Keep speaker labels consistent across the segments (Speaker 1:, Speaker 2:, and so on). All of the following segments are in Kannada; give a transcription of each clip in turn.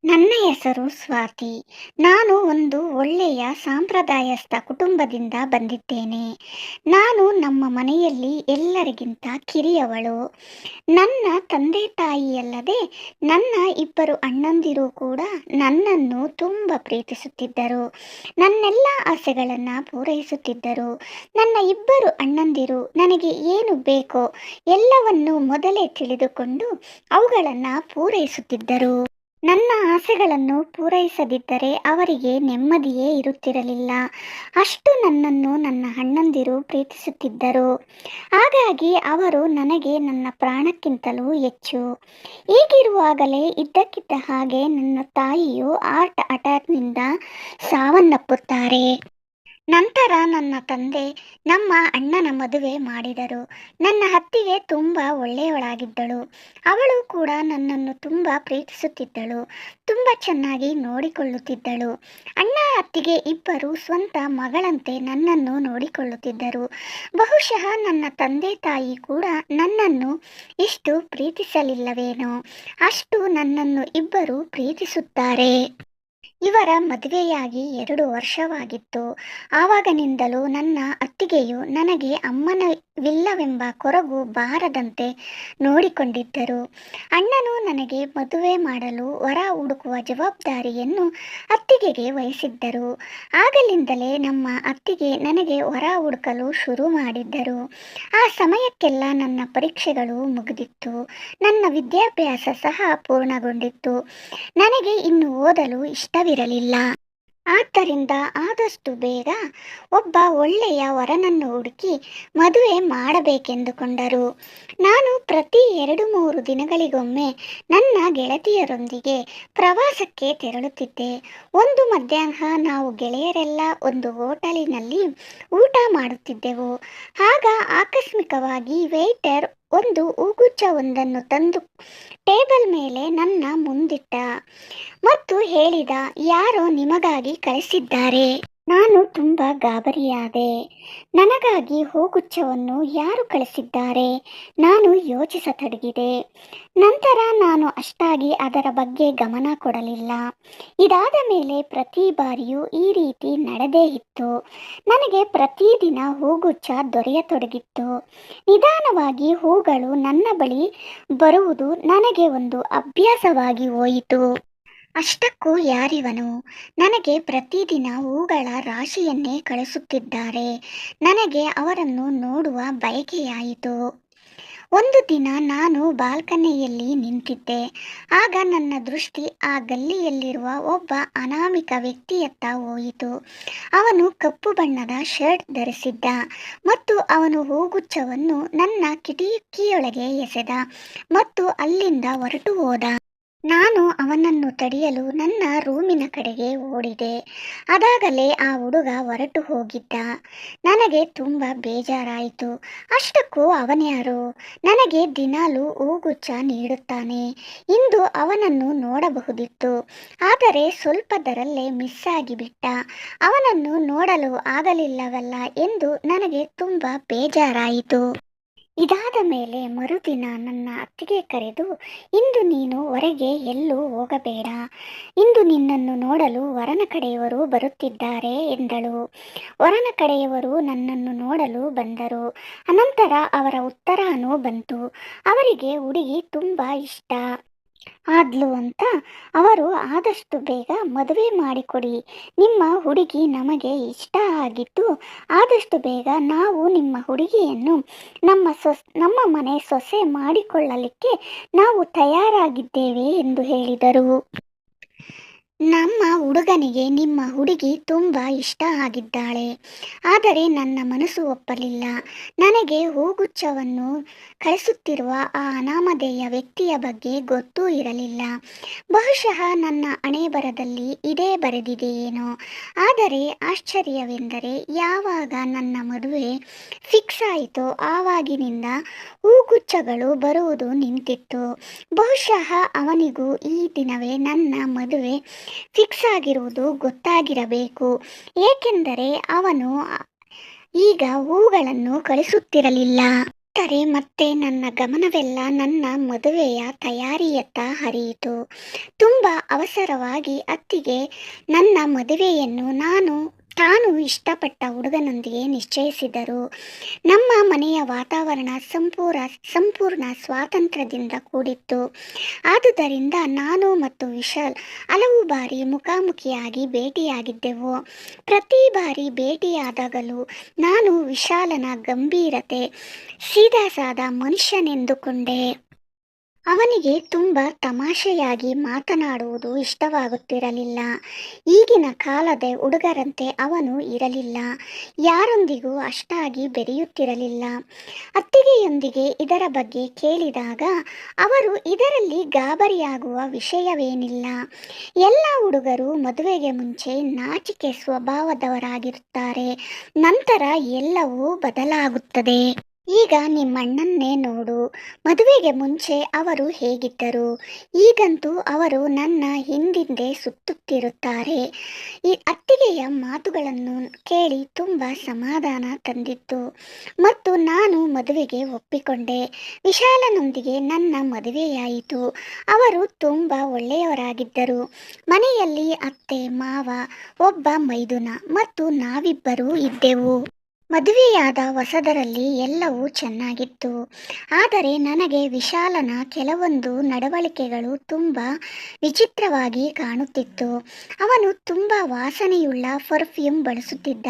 Speaker 1: ನನ್ನ ಹೆಸರು ಸ್ವಾತಿ. ನಾನು ಒಂದು ಒಳ್ಳೆಯ ಸಾಂಪ್ರದಾಯಸ್ಥ ಕುಟುಂಬದಿಂದ ಬಂದಿದ್ದೇನೆ. ನಾನು ನಮ್ಮ ಮನೆಯಲ್ಲಿ ಎಲ್ಲರಿಗಿಂತ ಕಿರಿಯವಳು. ನನ್ನ ತಂದೆ ತಾಯಿಯಲ್ಲದೆ ನನ್ನ ಇಬ್ಬರು ಅಣ್ಣಂದಿರು ಕೂಡ ನನ್ನನ್ನು ತುಂಬ ಪ್ರೀತಿಸುತ್ತಿದ್ದರು. ನನ್ನೆಲ್ಲ ಆಸೆಗಳನ್ನು ಪೂರೈಸುತ್ತಿದ್ದರು. ನನ್ನ ಇಬ್ಬರು ಅಣ್ಣಂದಿರು ನನಗೆ ಏನು ಬೇಕೋ ಎಲ್ಲವನ್ನು ಮೊದಲೇ ತಿಳಿದುಕೊಂಡು ಅವುಗಳನ್ನು ಪೂರೈಸುತ್ತಿದ್ದರು. ನನ್ನ ಆಸೆಗಳನ್ನು ಪೂರೈಸದಿದ್ದರೆ ಅವರಿಗೆ ನೆಮ್ಮದಿಯೇ ಇರುತ್ತಿರಲಿಲ್ಲ. ಅಷ್ಟು ನನ್ನನ್ನು ನನ್ನ ಅಣ್ಣಂದಿರು ಪ್ರೀತಿಸುತ್ತಿದ್ದರು. ಹಾಗಾಗಿ ಅವರು ನನಗೆ ನನ್ನ ಪ್ರಾಣಕ್ಕಿಂತಲೂ ಹೆಚ್ಚು. ಹೀಗಿರುವಾಗಲೇ ಇದ್ದಕ್ಕಿದ್ದ ಹಾಗೆ ನನ್ನ ತಾಯಿಯು ಹಾರ್ಟ್ ಅಟ್ಯಾಕ್ನಿಂದ ಸಾವನ್ನಪ್ಪುತ್ತಾರೆ. ನಂತರ ನನ್ನ ತಂದೆ ನಮ್ಮ ಅಣ್ಣನ ಮದುವೆ ಮಾಡಿದರು. ನನ್ನ ಅತ್ತಿಗೆ ತುಂಬ ಒಳ್ಳೆಯವಳಾಗಿದ್ದಳು. ಅವಳು ಕೂಡ ನನ್ನನ್ನು ತುಂಬ ಪ್ರೀತಿಸುತ್ತಿದ್ದಳು. ತುಂಬ ಚೆನ್ನಾಗಿ ನೋಡಿಕೊಳ್ಳುತ್ತಿದ್ದಳು. ಅಣ್ಣ ಅತ್ತಿಗೆ ಇಬ್ಬರು ಸ್ವಂತ ಮಗಳಂತೆ ನನ್ನನ್ನು ನೋಡಿಕೊಳ್ಳುತ್ತಿದ್ದರು. ಬಹುಶಃ ನನ್ನ ತಂದೆ ತಾಯಿ ಕೂಡ ನನ್ನನ್ನು ಇಷ್ಟು ಪ್ರೀತಿಸಲಿಲ್ಲವೇನೋ, ಅಷ್ಟು ನನ್ನನ್ನು ಇಬ್ಬರು ಪ್ರೀತಿಸುತ್ತಾರೆ. ಇವರ ಮದುವೆಯಾಗಿ 2 ವರ್ಷವಾಗಿತ್ತು. ಆವಾಗಿನಿಂದಲೂ ನನ್ನ ಅತ್ತಿಗೆಯು ನನಗೆ ಅಮ್ಮನವಿಲ್ಲವೆಂಬ ಕೊರಗು ಬಾರದಂತೆ ನೋಡಿಕೊಂಡಿದ್ದರು. ಅಣ್ಣನು ನನಗೆ ಮದುವೆ ಮಾಡಲು ವರ ಹುಡುಕುವ ಜವಾಬ್ದಾರಿಯನ್ನು ಅತ್ತಿಗೆಗೆ ವಹಿಸಿದ್ದರು. ಆಗಲಿಂದಲೇ ನಮ್ಮ ಅತ್ತಿಗೆ ನನಗೆ ವರ ಹುಡುಕಲು ಶುರು ಮಾಡಿದ್ದರು. ಆ ಸಮಯಕ್ಕೆಲ್ಲ ನನ್ನ ಪರೀಕ್ಷೆಗಳು ಮುಗಿದಿತ್ತು. ನನ್ನ ವಿದ್ಯಾಭ್ಯಾಸ ಸಹ ಪೂರ್ಣಗೊಂಡಿತ್ತು. ನನಗೆ ಇನ್ನು ಓದಲು ಇಷ್ಟವಿರಲಿಲ್ಲ. ಆದ್ದರಿಂದ ಆದಷ್ಟು ಬೇಗ ಒಬ್ಬ ಒಳ್ಳೆಯ ವರನನ್ನು ಹುಡುಕಿ ಮದುವೆ ಮಾಡಬೇಕೆಂದುಕೊಂಡರು. ನಾನು ಪ್ರತಿ 2-3 ದಿನಗಳಿಗೊಮ್ಮೆ ನನ್ನ ಗೆಳತಿಯರೊಂದಿಗೆ ಪ್ರವಾಸಕ್ಕೆ ತೆರಳುತ್ತಿದ್ದೆ. ಒಂದು ಮಧ್ಯಾಹ್ನ ನಾವು ಗೆಳೆಯರೆಲ್ಲ ಒಂದು ಹೋಟೆಲಿನಲ್ಲಿ ಊಟ ಮಾಡುತ್ತಿದ್ದೆವು. ಆಗ ಆಕಸ್ಮಿಕವಾಗಿ ವೇಟರ್ ಒಂದು ಹೂಗುಚ್ಛವೊಂದನ್ನು ತಂದು ಟೇಬಲ್ ಮೇಲೆ ನನ್ನ ಮುಂದಿಟ್ಟ ಮತ್ತು ಹೇಳಿದ, ಯಾರೋ ನಿಮಗಾಗಿ ಕಳಿಸಿದ್ದಾರೆ. ನಾನು ತುಂಬ ಗಾಬರಿಯಾದೆ. ನನಗಾಗಿ ಹೂಗುಚ್ಛವನ್ನು ಯಾರು ಕಳಿಸಿದ್ದಾರೆ? ನಾನು ಯೋಚಿಸತೊಡಗಿದೆ. ನಂತರ ನಾನು ಅಷ್ಟಾಗಿ ಅದರ ಬಗ್ಗೆ ಗಮನ ಕೊಡಲಿಲ್ಲ. ಇದಾದ ಮೇಲೆ ಪ್ರತಿ ಬಾರಿಯೂ ಈ ರೀತಿ ನಡೆದೇ ಇತ್ತು. ನನಗೆ ಪ್ರತಿದಿನ ಹೂಗುಚ್ಛ ದೊರೆಯತೊಡಗಿತ್ತು. ನಿಧಾನವಾಗಿ ಹೂಗಳು ನನ್ನ ಬಳಿ ಬರುವುದು ನನಗೆ ಒಂದು ಅಭ್ಯಾಸವಾಗಿ ಹೋಯಿತು. ಅಷ್ಟಕ್ಕೂ ಯಾರಿವನು ನನಗೆ ಪ್ರತಿದಿನ ಹೂಗಳ ರಾಶಿಯನ್ನೇ ಕಳಿಸುತ್ತಿದ್ದಾರೆ? ನನಗೆ ಅವರನ್ನು ನೋಡುವ ಬಯಕೆಯಾಯಿತು. ಒಂದು ದಿನ ನಾನು ಬಾಲ್ಕನಿಯಲ್ಲಿ ನಿಂತಿದ್ದೆ. ಆಗ ನನ್ನ ದೃಷ್ಟಿ ಆ ಗಲ್ಲಿಯಲ್ಲಿರುವ ಒಬ್ಬ ಅನಾಮಿಕ ವ್ಯಕ್ತಿಯತ್ತ ಹೋಯಿತು. ಅವನು ಕಪ್ಪು ಬಣ್ಣದ ಶರ್ಟ್ ಧರಿಸಿದ್ದ ಮತ್ತು ಅವನು ಹೂಗುಚ್ಛವನ್ನು ನನ್ನ ಕಿಟಕಿಯೊಳಗೆ ಎಸೆದ ಮತ್ತು ಅಲ್ಲಿಂದ ಹೊರಟು ಹೋದ. ನಾನು ಅವನನ್ನು ತಡೆಯಲು ನನ್ನ ರೂಮಿನ ಕಡೆಗೆ ಓಡಿದೆ. ಅದಾಗಲೇ ಆ ಹುಡುಗ ಹೊರಟು ಹೋಗಿದ್ದ. ನನಗೆ ತುಂಬ ಬೇಜಾರಾಯಿತು. ಅಷ್ಟಕ್ಕೂ ಅವನ್ಯಾರು? ನನಗೆ ದಿನಾಲೂ ಹೂಗುಚ್ಛ ನೀಡುತ್ತಾನೆ. ಇಂದು ಅವನನ್ನು ನೋಡಬಹುದಿತ್ತು. ಆದರೆ ಸ್ವಲ್ಪದರಲ್ಲೇ ಮಿಸ್ ಆಗಿಬಿಟ್ಟ. ಅವನನ್ನು ನೋಡಲು ಆಗಲಿಲ್ಲವಲ್ಲ ಎಂದು ನನಗೆ ತುಂಬ ಬೇಜಾರಾಯಿತು. ಇದಾದ ಮೇಲೆ ಮರುದಿನ ನನ್ನ ಅತ್ತಿಗೆ ಕರೆದು, ಇಂದು ನೀನು ಹೊರಗೆ ಎಲ್ಲೂ ಹೋಗಬೇಡ. ಇಂದು ನಿನ್ನನ್ನು ನೋಡಲು ವರನ ಕಡೆಯವರು ಬರುತ್ತಿದ್ದಾರೆ ಎಂದಳು. ವರನ ಕಡೆಯವರು ನನ್ನನ್ನು ನೋಡಲು ಬಂದರು. ಅನಂತರ ಅವರ ಉತ್ತರನೂ ಬಂತು. ಅವರಿಗೆ ಹುಡುಗಿ ತುಂಬ ಇಷ್ಟ ಆದ್ಲು ಅಂತ ಅವರು ಆದಷ್ಟು ಬೇಗ ಮದುವೆ ಮಾಡಿಕೊಡಿ. ನಿಮ್ಮ ಹುಡುಗಿ ನಮಗೆ ಇಷ್ಟ ಆಗಿದ್ದು ಆದಷ್ಟು ಬೇಗ ನಾವು ನಿಮ್ಮ ಹುಡುಗಿಯನ್ನು ನಮ್ಮ ಮನೆ ಸೊಸೆ ಮಾಡಿಕೊಳ್ಳಲಿಕ್ಕೆ ನಾವು ತಯಾರಾಗಿದ್ದೇವೆ ಎಂದು ಹೇಳಿದರು. ನಮ್ಮ ಹುಡುಗನಿಗೆ ನಿಮ್ಮ ಹುಡುಗಿ ತುಂಬ ಇಷ್ಟ ಆಗಿದ್ದಾಳೆ. ಆದರೆ ನನ್ನ ಮನಸ್ಸು ಒಪ್ಪಲಿಲ್ಲ. ನನಗೆ ಹೂಗುಚ್ಛವನ್ನು ಕಳಿಸುತ್ತಿರುವ ಆ ಅನಾಮಧೇಯ ವ್ಯಕ್ತಿಯ ಬಗ್ಗೆ ಗೊತ್ತೂ ಇರಲಿಲ್ಲ. ಬಹುಶಃ ನನ್ನ ಹಣೆಬರಹದಲ್ಲಿ ಇದೇ ಬರೆದಿದೆಯೇನೋ. ಆದರೆ ಆಶ್ಚರ್ಯವೆಂದರೆ ಯಾವಾಗ ನನ್ನ ಮದುವೆ ಫಿಕ್ಸ್ ಆಯಿತೋ ಆವಾಗಿನಿಂದ ಹೂಗುಚ್ಛಗಳು ಬರುವುದು ನಿಂತಿತ್ತು. ಬಹುಶಃ ಅವನಿಗೂ ಈ ದಿನವೇ ನನ್ನ ಮದುವೆ ಫಿಕ್ಸ್ ಆಗಿರುವುದು ಗೊತ್ತಾಗಿರಬೇಕು. ಏಕೆಂದರೆ ಅವನು ಈಗ ಹೂಗಳನ್ನು ಕಳಿಸುತ್ತಿರಲಿಲ್ಲ. ಆದರೆ ಮತ್ತೆ ನನ್ನ ಗಮನವೆಲ್ಲ ನನ್ನ ಮದುವೆಯ ತಯಾರಿಯತ್ತ ಹರಿಯಿತು. ತುಂಬ ಅವಸರವಾಗಿ ಅತ್ತಿಗೆ ನನ್ನ ಮದುವೆಯನ್ನು ತಾನು ಇಷ್ಟಪಟ್ಟ ಹುಡುಗನೊಂದಿಗೆ ನಿಶ್ಚಯಿಸಿದರು. ನಮ್ಮ ಮನೆಯ ವಾತಾವರಣ ಸಂಪೂರ್ಣ ಸ್ವಾತಂತ್ರ್ಯದಿಂದ ಕೂಡಿತ್ತು. ಆದುದರಿಂದ ನಾನು ಮತ್ತು ವಿಶಾಲ್ ಹಲವು ಬಾರಿ ಮುಖಾಮುಖಿಯಾಗಿ ಭೇಟಿಯಾಗಿದ್ದೆವು. ಪ್ರತಿ ಬಾರಿ ಭೇಟಿಯಾದಾಗಲೂ ನಾನು ವಿಶಾಲನ ಗಂಭೀರತೆ, ಸೀದಾಸಾದ ಮನುಷ್ಯನೆಂದುಕೊಂಡೆ. ಅವನಿಗೆ ತುಂಬ ತಮಾಷೆಯಾಗಿ ಮಾತನಾಡುವುದು ಇಷ್ಟವಾಗುತ್ತಿರಲಿಲ್ಲ. ಈಗಿನ ಕಾಲದ ಹುಡುಗರಂತೆ ಅವನು ಇರಲಿಲ್ಲ. ಯಾರೊಂದಿಗೂ ಅಷ್ಟಾಗಿ ಬೆರೆಯುತ್ತಿರಲಿಲ್ಲ. ಅತ್ತಿಗೆಯೊಂದಿಗೆ ಇದರ ಬಗ್ಗೆ ಕೇಳಿದಾಗ ಅವರು ಇದರಲ್ಲಿ ಗಾಬರಿಯಾಗುವ ವಿಷಯವೇನಿಲ್ಲ. ಎಲ್ಲ ಹುಡುಗರು ಮದುವೆಗೆ ಮುಂಚೆ ನಾಚಿಕೆ ಸ್ವಭಾವದವರಾಗಿರುತ್ತಾರೆ. ನಂತರ ಎಲ್ಲವೂ ಬದಲಾಗುತ್ತದೆ. ಈಗ ನಿಮ್ಮಣ್ಣನ್ನೇ ನೋಡು. ಮದುವೆಗೆ ಮುಂಚೆ ಅವರು ಹೇಗಿದ್ದರು, ಈಗಂತೂ ಅವರು ನನ್ನ ಹಿಂದಿಂದೆ ಸುತ್ತುತ್ತಿರುತ್ತಾರೆ. ಈ ಅತ್ತಿಗೆಯ ಮಾತುಗಳನ್ನು ಕೇಳಿ ತುಂಬ ಸಮಾಧಾನ ತಂದಿತ್ತು ಮತ್ತು ನಾನು ಮದುವೆಗೆ ಒಪ್ಪಿಕೊಂಡೆ. ವಿಶಾಲನೊಂದಿಗೆ ನನ್ನ ಮದುವೆಯಾಯಿತು. ಅವರು ತುಂಬ ಒಳ್ಳೆಯವರಾಗಿದ್ದರು. ಮನೆಯಲ್ಲಿ ಅತ್ತೆ, ಮಾವ, ಒಬ್ಬ ಮೈದುನ ಮತ್ತು ನಾವಿಬ್ಬರೂ ಇದ್ದೆವು. ಮದುವೆಯಾದ ಹೊಸದರಲ್ಲಿ ಎಲ್ಲವೂ ಚೆನ್ನಾಗಿತ್ತು. ಆದರೆ ನನಗೆ ವಿಶಾಲನ ಕೆಲವೊಂದು ನಡವಳಿಕೆಗಳು ತುಂಬ ವಿಚಿತ್ರವಾಗಿ ಕಾಣುತ್ತಿತ್ತು. ಅವನು ತುಂಬ ವಾಸನೆಯುಳ್ಳ ಪರ್ಫ್ಯೂಮ್ ಬಳಸುತ್ತಿದ್ದ.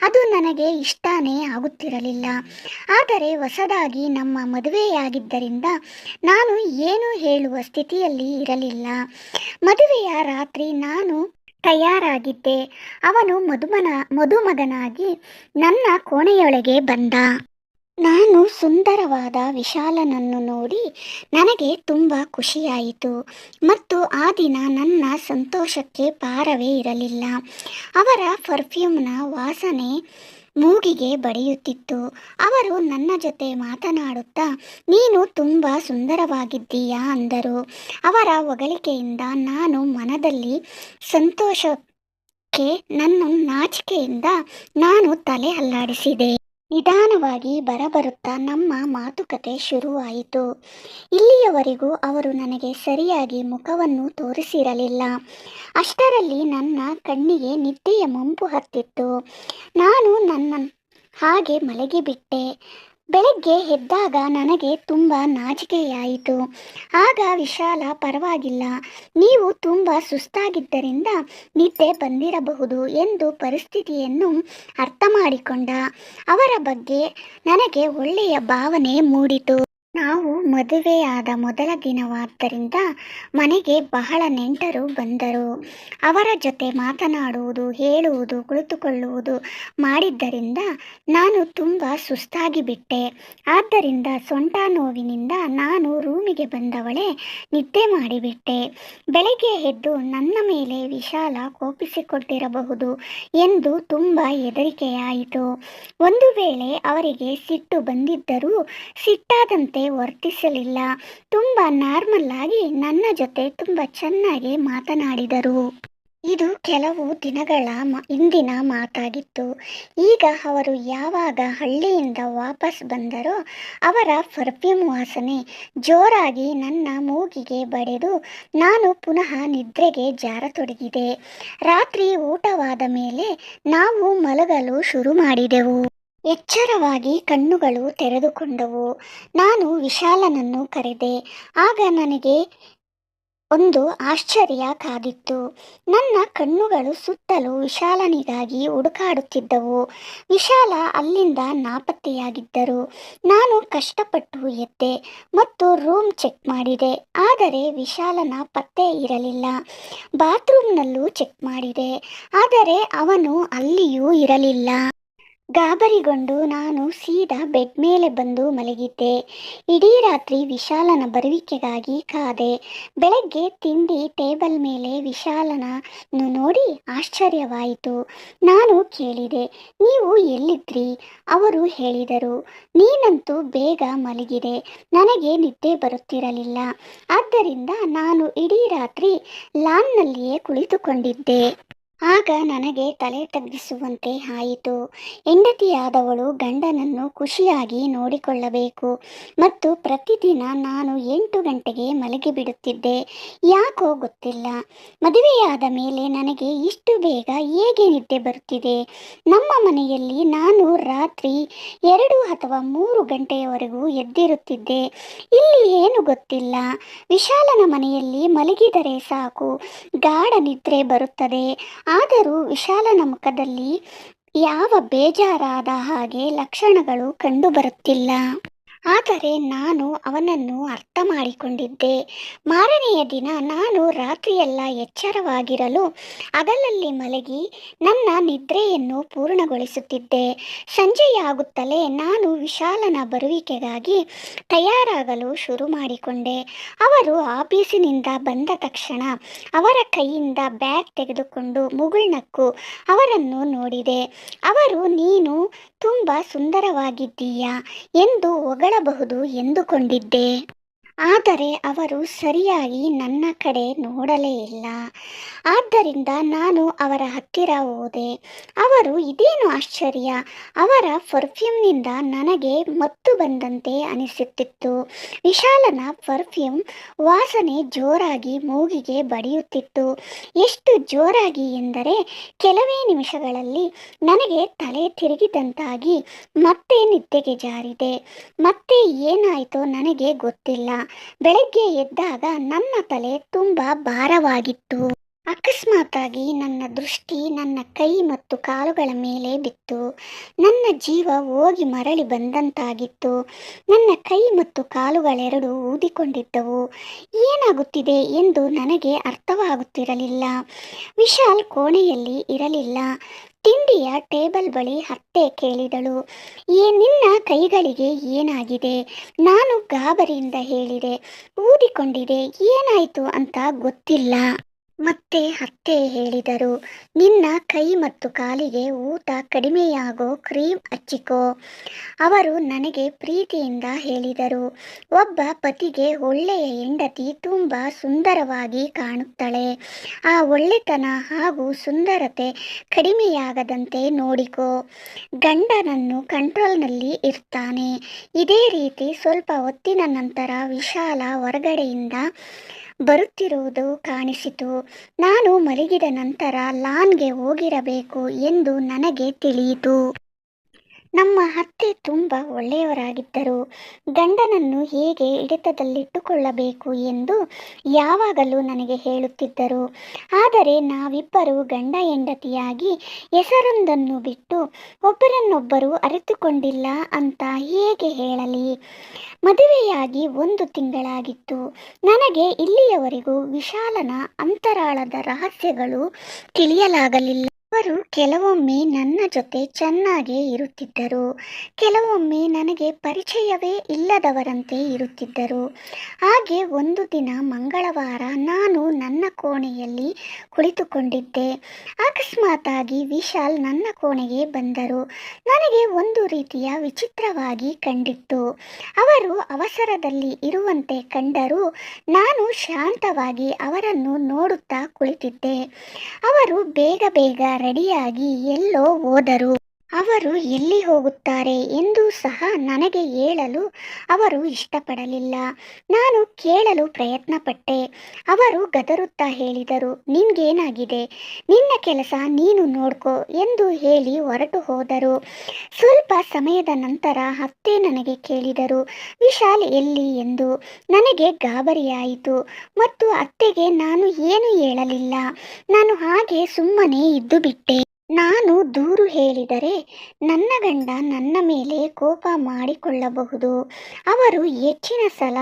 Speaker 1: ಅದು ನನಗೆ ಇಷ್ಟನೇ ಆಗುತ್ತಿರಲಿಲ್ಲ. ಆದರೆ ಹೊಸದಾಗಿ ನಮ್ಮ ಮದುವೆಯಾಗಿದ್ದರಿಂದ ನಾನು ಏನು ಹೇಳುವ ಸ್ಥಿತಿಯಲ್ಲಿ ಇರಲಿಲ್ಲ. ಮದುವೆಯ ರಾತ್ರಿ ನಾನು ತಯಾರಾಗಿದ್ದೆ. ಅವನು ಮದುಮಗನಾಗಿ ನನ್ನ ಕೋಣೆಯೊಳಗೆ ಬಂದ. ನಾನು ಸುಂದರವಾದ ವಿಶಾಲನನ್ನು ನೋಡಿ ನನಗೆ ತುಂಬ ಖುಷಿಯಾಯಿತು ಮತ್ತು ಆ ದಿನ ನನ್ನ ಸಂತೋಷಕ್ಕೆ ಪಾರವೇ ಇರಲಿಲ್ಲ. ಅವರ ಪರ್ಫ್ಯೂಮ್ನ ವಾಸನೆ ಮೂಗಿಗೆ ಬಡಿಯುತ್ತಿತ್ತು. ಅವರು ನನ್ನ ಜೊತೆ ಮಾತನಾಡುತ್ತಾ ನೀನು ತುಂಬ ಸುಂದರವಾಗಿದ್ದೀಯಾ ಅಂದರು. ಅವರ ಹೊಗಳಿಕೆಯಿಂದ ನಾನು ಮನದಲ್ಲಿ ಸಂತೋಷಕ್ಕೆ ನನ್ನ ನಾಚಿಕೆಯಿಂದ ನಾನು ತಲೆ ಅಲ್ಲಾಡಿಸಿದೆ. ನಿಧಾನವಾಗಿ ಬರಬರುತ್ತಾ ನಮ್ಮ ಮಾತುಕತೆ ಶುರುವಾಯಿತು. ಇಲ್ಲಿಯವರೆಗೂ ಅವರು ನನಗೆ ಸರಿಯಾಗಿ ಮುಖವನ್ನು ತೋರಿಸಿರಲಿಲ್ಲ. ಅಷ್ಟರಲ್ಲಿ ನನ್ನ ಕಣ್ಣಿಗೆ ನಿದ್ದೆಯ ಮಂಪು ಹತ್ತಿತ್ತು. ನಾನು ಹಾಗೆ ಮಲಗಿಬಿಟ್ಟೆ. ಬೆಳಗ್ಗೆ ಎದ್ದಾಗ ನನಗೆ ತುಂಬ ನಾಚಿಕೆಯಾಯಿತು. ಆಗ ವಿಶಾಲ, ಪರವಾಗಿಲ್ಲ, ನೀವು ತುಂಬ ಸುಸ್ತಾಗಿದ್ದರಿಂದ ನಿದ್ದೆ ಬಂದಿರಬಹುದು ಎಂದು ಪರಿಸ್ಥಿತಿಯನ್ನು ಅರ್ಥ ಮಾಡಿಕೊಂಡ. ಅವರ ಬಗ್ಗೆ ನನಗೆ ಒಳ್ಳೆಯ ಭಾವನೆ ಮೂಡಿತು. ನಾವು ಮದುವೆಯಾದ ಮೊದಲ ದಿನವಾದ್ದರಿಂದ ಮನೆಗೆ ಬಹಳ ನೆಂಟರು ಬಂದರು. ಅವರ ಜೊತೆ ಮಾತನಾಡುವುದು, ಹೇಳುವುದು, ಕುಳಿತುಕೊಳ್ಳುವುದು ಮಾಡಿದ್ದರಿಂದ ನಾನು ತುಂಬ ಸುಸ್ತಾಗಿ ಬಿಟ್ಟೆ. ಆದ್ದರಿಂದ ಸೊಂಟ ನೋವಿನಿಂದ ನಾನು ರೂಮಿಗೆ ಬಂದವಳೆ ನಿದ್ದೆ ಮಾಡಿಬಿಟ್ಟೆ. ಬೆಳಗ್ಗೆ ಎದ್ದು ನನ್ನ ಮೇಲೆ ವಿಶಾಲ ಕೋಪಿಸಿಕೊಂಡಿರಬಹುದು ಎಂದು ತುಂಬ ಹೆದರಿಕೆಯಾಯಿತು. ಒಂದು ವೇಳೆ ಅವರಿಗೆ ಸಿಟ್ಟು ಬಂದಿದ್ದರೂ ಸಿಟ್ಟಾದಂತೆ ವರ್ತಿಸಲಿಲ್ಲ. ತುಂಬ ನಾರ್ಮಲ್ ಆಗಿ ನನ್ನ ಜೊತೆ ತುಂಬ ಚೆನ್ನಾಗಿ ಮಾತನಾಡಿದರು. ಇದು ಕೆಲವು ದಿನಗಳ ಹಿಂದಿನ ಮಾತಾಗಿತ್ತು. ಈಗ ಅವರು ಯಾವಾಗ ಹಳ್ಳಿಯಿಂದ ವಾಪಸ್ ಬಂದರೋ ಅವರ ಪರ್ಫ್ಯೂಮ್ ವಾಸನೆ ಜೋರಾಗಿ ನನ್ನ ಮೂಗಿಗೆ ಬಡಿದು ನಾನು ಪುನಃ ನಿದ್ರೆಗೆ ಜಾರತೊಡಗಿದೆ. ರಾತ್ರಿ ಊಟವಾದ ಮೇಲೆ ನಾವು ಮಲಗಲು ಶುರು ಮಾಡಿದೆವು. ಎಚ್ಚರವಾಗಿ ಕಣ್ಣುಗಳು ತೆರೆದುಕೊಂಡವು. ನಾನು ವಿಶಾಲನನ್ನು ಕರೆದೆ. ಆಗ ನನಗೆ ಒಂದು ಆಶ್ಚರ್ಯ ಕಾದಿತ್ತು. ನನ್ನ ಕಣ್ಣುಗಳು ಸುತ್ತಲೂ ವಿಶಾಲನಿಗಾಗಿ ಹುಡುಕಾಡುತ್ತಿದ್ದವು. ವಿಶಾಲ ಅಲ್ಲಿಂದ ನಾಪತ್ತೆಯಾಗಿದ್ದರು. ನಾನು ಕಷ್ಟಪಟ್ಟು ಎದ್ದೆ ಮತ್ತು ರೂಮ್ ಚೆಕ್ ಮಾಡಿದೆ. ಆದರೆ ವಿಶಾಲನ ಪತ್ತೆ ಇರಲಿಲ್ಲ. ಬಾತ್ರೂಮ್ನಲ್ಲೂ ಚೆಕ್ ಮಾಡಿದೆ. ಆದರೆ ಅವನು ಅಲ್ಲಿಯೂ ಇರಲಿಲ್ಲ. ಗಾಬರಿಗೊಂಡು ನಾನು ಸೀದಾ ಬೆಡ್ ಮೇಲೆ ಬಂದು ಮಲಗಿದ್ದೆ. ಇಡೀ ರಾತ್ರಿ ವಿಶಾಲನ ಬರುವಿಕೆಗಾಗಿ ಕಾದೆ. ಬೆಳಗ್ಗೆ ತಿಂಡಿ ಟೇಬಲ್ ಮೇಲೆ ವಿಶಾಲನನ್ನು ನೋಡಿ ಆಶ್ಚರ್ಯವಾಯಿತು. ನಾನು ಕೇಳಿದೆ, ನೀವು ಎಲ್ಲಿದ್ರಿ? ಅವರು ಹೇಳಿದರು, ನೀನಂತೂ ಬೇಗ ಮಲಗಿದೆ, ನನಗೆ ನಿದ್ದೆ ಬರುತ್ತಿರಲಿಲ್ಲ. ಆದ್ದರಿಂದ ನಾನು ಇಡೀ ರಾತ್ರಿ ಲಾನ್ನಲ್ಲಿಯೇ ಕುಳಿತುಕೊಂಡಿದ್ದೆ. ಆಗ ನನಗೆ ತಲೆ ತಗ್ಗಿಸುವಂತೆ ಆಯಿತು. ಹೆಂಡತಿಯಾದವಳು ಗಂಡನನ್ನು ಖುಷಿಯಾಗಿ ನೋಡಿಕೊಳ್ಳಬೇಕು ಮತ್ತು ಪ್ರತಿದಿನ ನಾನು 8 ಗಂಟೆಗೆ ಮಲಗಿಬಿಡುತ್ತಿದ್ದೆ. ಯಾಕೋ ಗೊತ್ತಿಲ್ಲ, ಮದುವೆಯಾದ ಮೇಲೆ ನನಗೆ ಇಷ್ಟು ಬೇಗ ಹೇಗೆ ನಿದ್ದೆ ಬರುತ್ತಿದೆ. ನಮ್ಮ ಮನೆಯಲ್ಲಿ ನಾನು ರಾತ್ರಿ 2 ಅಥವಾ 3 ಗಂಟೆಯವರೆಗೂ ಎದ್ದಿರುತ್ತಿದ್ದೆ. ಇಲ್ಲಿ ಏನು ಗೊತ್ತಿಲ್ಲ, ವಿಶಾಲನ ಮನೆಯಲ್ಲಿ ಮಲಗಿದರೆ ಸಾಕು, ಗಾಢ ನಿದ್ರೆ ಬರುತ್ತದೆ. ಆದರೂ ವಿಶಾಲನ ಮುಖದಲ್ಲಿ ಯಾವ ಬೇಜಾರಾದ ಹಾಗೆ ಲಕ್ಷಣಗಳು ಕಂಡುಬರುತ್ತಿಲ್ಲ. ಆದರೆ ನಾನು ಅವನನ್ನು ಅರ್ಥ ಮಾಡಿಕೊಂಡಿದ್ದೆ. ಮಾರನೆಯ ದಿನ ನಾನು ರಾತ್ರಿಯೆಲ್ಲ ಎಚ್ಚರವಾಗಿರಲು ಹಗಲಲ್ಲಿ ಮಲಗಿ ನನ್ನ ನಿದ್ರೆಯನ್ನು ಪೂರ್ಣಗೊಳಿಸುತ್ತಿದ್ದೆ. ಸಂಜೆಯಾಗುತ್ತಲೇ ನಾನು ವಿಶಾಲನ ಬರುವಿಕೆಗಾಗಿ ತಯಾರಾಗಲು ಶುರು ಮಾಡಿಕೊಂಡೆ. ಅವರು ಆಫೀಸಿನಿಂದ ಬಂದ ತಕ್ಷಣ ಅವರ ಕೈಯಿಂದ ಬ್ಯಾಗ್ ತೆಗೆದುಕೊಂಡು ಮುಗುಳ್ನಕ್ಕು ಅವರನ್ನು ನೋಡಿದೆ. ಅವರು ನೀನು ತುಂಬ ಸುಂದರವಾಗಿದ್ದೀಯಾ ಎಂದು ಹೊಗಳಬಹುದು ಎಂದುಕೊಂಡಿದ್ದೆ. ಆದರೆ ಅವರು ಸರಿಯಾಗಿ ನನ್ನ ಕಡೆ ನೋಡಲೇ ಇಲ್ಲ. ಆದ್ದರಿಂದ ನಾನು ಅವರ ಹತ್ತಿರ ಹೋದೆ. ಅವರು ಇದೇನು ಆಶ್ಚರ್ಯ, ಅವರ ಪರ್ಫ್ಯೂಮ್ನಿಂದ ನನಗೆ ಮತ್ತು ಬಂದಂತೆ ಅನಿಸುತ್ತಿತ್ತು. ವಿಶಾಲನ ಪರ್ಫ್ಯೂಮ್ ವಾಸನೆ ಜೋರಾಗಿ ಮೂಗಿಗೆ ಬಡಿಯುತ್ತಿತ್ತು. ಎಷ್ಟು ಜೋರಾಗಿ ಎಂದರೆ ಕೆಲವೇ ನಿಮಿಷಗಳಲ್ಲಿ ನನಗೆ ತಲೆ ತಿರುಗಿದಂತಾಗಿ ಮತ್ತೆ ನಿದ್ದೆಗೆ ಜಾರಿದೆ. ಮತ್ತೆ ಏನಾಯಿತೋ ನನಗೆ ಗೊತ್ತಿಲ್ಲ. ಬೆಳಗ್ಗೆ ಎದ್ದಾಗ ನನ್ನ ತಲೆ ತುಂಬ ಭಾರವಾಗಿತ್ತು. ಅಕಸ್ಮಾತಾಗಿ ನನ್ನ ದೃಷ್ಟಿ ನನ್ನ ಕೈ ಮತ್ತು ಕಾಲುಗಳ ಮೇಲೆ ಬಿತ್ತು. ನನ್ನ ಜೀವ ಹೋಗಿ ಮರಳಿ ಬಂದಂತಾಗಿತ್ತು. ನನ್ನ ಕೈ ಮತ್ತು ಕಾಲುಗಳೆರಡು ಊದಿಕೊಂಡಿದ್ದವು. ಏನಾಗುತ್ತಿದೆ ಎಂದು ನನಗೆ ಅರ್ಥವಾಗುತ್ತಿರಲಿಲ್ಲ. ವಿಶಾಲ್ ಕೋಣೆಯಲ್ಲಿ ಇರಲಿಲ್ಲ. ತಿಂಡಿಯ ಟೇಬಲ್ ಬಳಿ ಅತ್ತೆ ಕೇಳಿದಳು, ನಿನ್ನ ಕೈಗಳಿಗೆ ಏನಾಗಿದೆ? ನಾನು ಗಾಬರಿಯಿಂದ ಹೇಳಿದೆ, ಊದಿಕೊಂಡಿದೆ, ಏನಾಯಿತು ಅಂತ ಗೊತ್ತಿಲ್ಲ. ಮತ್ತೆ ಅತ್ತೆ ಹೇಳಿದರು, ನಿನ್ನ ಕೈ ಮತ್ತು ಕಾಲಿಗೆ ಊತ ಕಡಿಮೆಯಾಗೋ ಕ್ರೀಮ್ ಹಚ್ಚಿಕೋ. ಅವರು ನನಗೆ ಪ್ರೀತಿಯಿಂದ ಹೇಳಿದರು, ಒಬ್ಬ ಪತಿಗೆ ಒಳ್ಳೆಯ ಹೆಂಡತಿ ತುಂಬ ಸುಂದರವಾಗಿ ಕಾಣುತ್ತಾಳೆ. ಆ ಒಳ್ಳೆತನ ಹಾಗೂ ಸುಂದರತೆ ಕಡಿಮೆಯಾಗದಂತೆ ನೋಡಿಕೋ. ಗಂಡನನ್ನು ಕಂಟ್ರೋಲ್ನಲ್ಲಿ ಇರ್ತಾನೆ. ಇದೇ ರೀತಿ ಸ್ವಲ್ಪ ಹೊತ್ತಿನ ನಂತರ ವಿಶಾಲ ಹೊರಗಡೆಯಿಂದ ಬರುತ್ತಿರುವುದು ಕಾಣಿಸಿತು. ನಾನು ಮಲಗಿದ ನಂತರ ಲಾನ್ಗೆ ಹೋಗಿರಬೇಕು ಎಂದು ನನಗೆ ತಿಳಿಯಿತು. ನಮ್ಮ ಅತ್ತೆ ತುಂಬ ಒಳ್ಳೆಯವರಾಗಿದ್ದರು. ಗಂಡನನ್ನು ಹೇಗೆ ಹಿಡಿತದಲ್ಲಿಟ್ಟುಕೊಳ್ಳಬೇಕು ಎಂದು ಯಾವಾಗಲೂ ನನಗೆ ಹೇಳುತ್ತಿದ್ದರು. ಆದರೆ ನಾವಿಬ್ಬರು ಗಂಡ ಹೆಂಡತಿಯಾಗಿ ಹೆಸರೊಂದನ್ನು ಬಿಟ್ಟು ಒಬ್ಬರನ್ನೊಬ್ಬರು ಅರಿತುಕೊಂಡಿಲ್ಲ ಅಂತ ಹೇಗೆ ಹೇಳಲಿ? ಮದುವೆಯಾಗಿ 1 ತಿಂಗಳಾಗಿತ್ತು. ನನಗೆ ಇಲ್ಲಿಯವರೆಗೂ ವಿಶಾಲನ ಅಂತರಾಳದ ರಹಸ್ಯಗಳು ತಿಳಿಯಲಾಗಲಿಲ್ಲ. ಅವರು ಕೆಲವೊಮ್ಮೆ ನನ್ನ ಜೊತೆ ಚೆನ್ನಾಗೇ ಇರುತ್ತಿದ್ದರು, ಕೆಲವೊಮ್ಮೆ ನನಗೆ ಪರಿಚಯವೇ ಇಲ್ಲದವರಂತೆ ಇರುತ್ತಿದ್ದರು. ಹಾಗೆ ಒಂದು ದಿನ ಮಂಗಳವಾರ ನಾನು ನನ್ನ ಕೋಣೆಯಲ್ಲಿ ಕುಳಿತುಕೊಂಡಿದ್ದೆ. ಅಕಸ್ಮಾತಾಗಿ ವಿಶಾಲ್ ನನ್ನ ಕೋಣೆಗೆ ಬಂದರು. ನನಗೆ ಒಂದು ರೀತಿಯ ವಿಚಿತ್ರವಾಗಿ ಕಂಡಿತ್ತು. ಅವರು ಅವಸರದಲ್ಲಿ ಇರುವಂತೆ ಕಂಡರೂ ನಾನು ಶಾಂತವಾಗಿ ಅವರನ್ನು ನೋಡುತ್ತಾ ಕುಳಿತಿದ್ದೆ. ಅವರು ಬೇಗ ಬೇಗ ರೆಡಿಯಾಗಿ ಎಲ್ಲೋ ಹೋದರು. ಅವರು ಎಲ್ಲಿ ಹೋಗುತ್ತಾರೆ ಎಂದು ಸಹ ನನಗೆ ಹೇಳಲು ಅವರು ಇಷ್ಟಪಡಲಿಲ್ಲ. ನಾನು ಕೇಳಲು ಪ್ರಯತ್ನಪಟ್ಟೆ. ಅವರು ಗದರುತ್ತಾ ಹೇಳಿದರು, ನಿನ್ಗೇನಾಗಿದೆ? ನಿನ್ನ ಕೆಲಸ ನೀನು ನೋಡ್ಕೋ ಎಂದು ಹೇಳಿ ಹೊರಟು ಹೋದರು. ಸ್ವಲ್ಪ ಸಮಯದ ನಂತರ ಅತ್ತೆ ನನಗೆ ಕೇಳಿದರು, ವಿಶಾಲ್ ಎಲ್ಲಿ ಎಂದು. ನನಗೆ ಗಾಬರಿಯಾಯಿತು ಮತ್ತು ಅತ್ತೆಗೆ ನಾನು ಏನು ಹೇಳಲಿಲ್ಲ. ನಾನು ಹಾಗೆ ಸುಮ್ಮನೆ ಇದ್ದು ಬಿಟ್ಟೆ. ನಾನು ದೂರು ಹೇಳಿದರೆ ನನ್ನ ಗಂಡ ನನ್ನ ಮೇಲೆ ಕೋಪ ಮಾಡಿಕೊಳ್ಳಬಹುದು. ಅವರು ಹೆಚ್ಚಿನ ಸಲ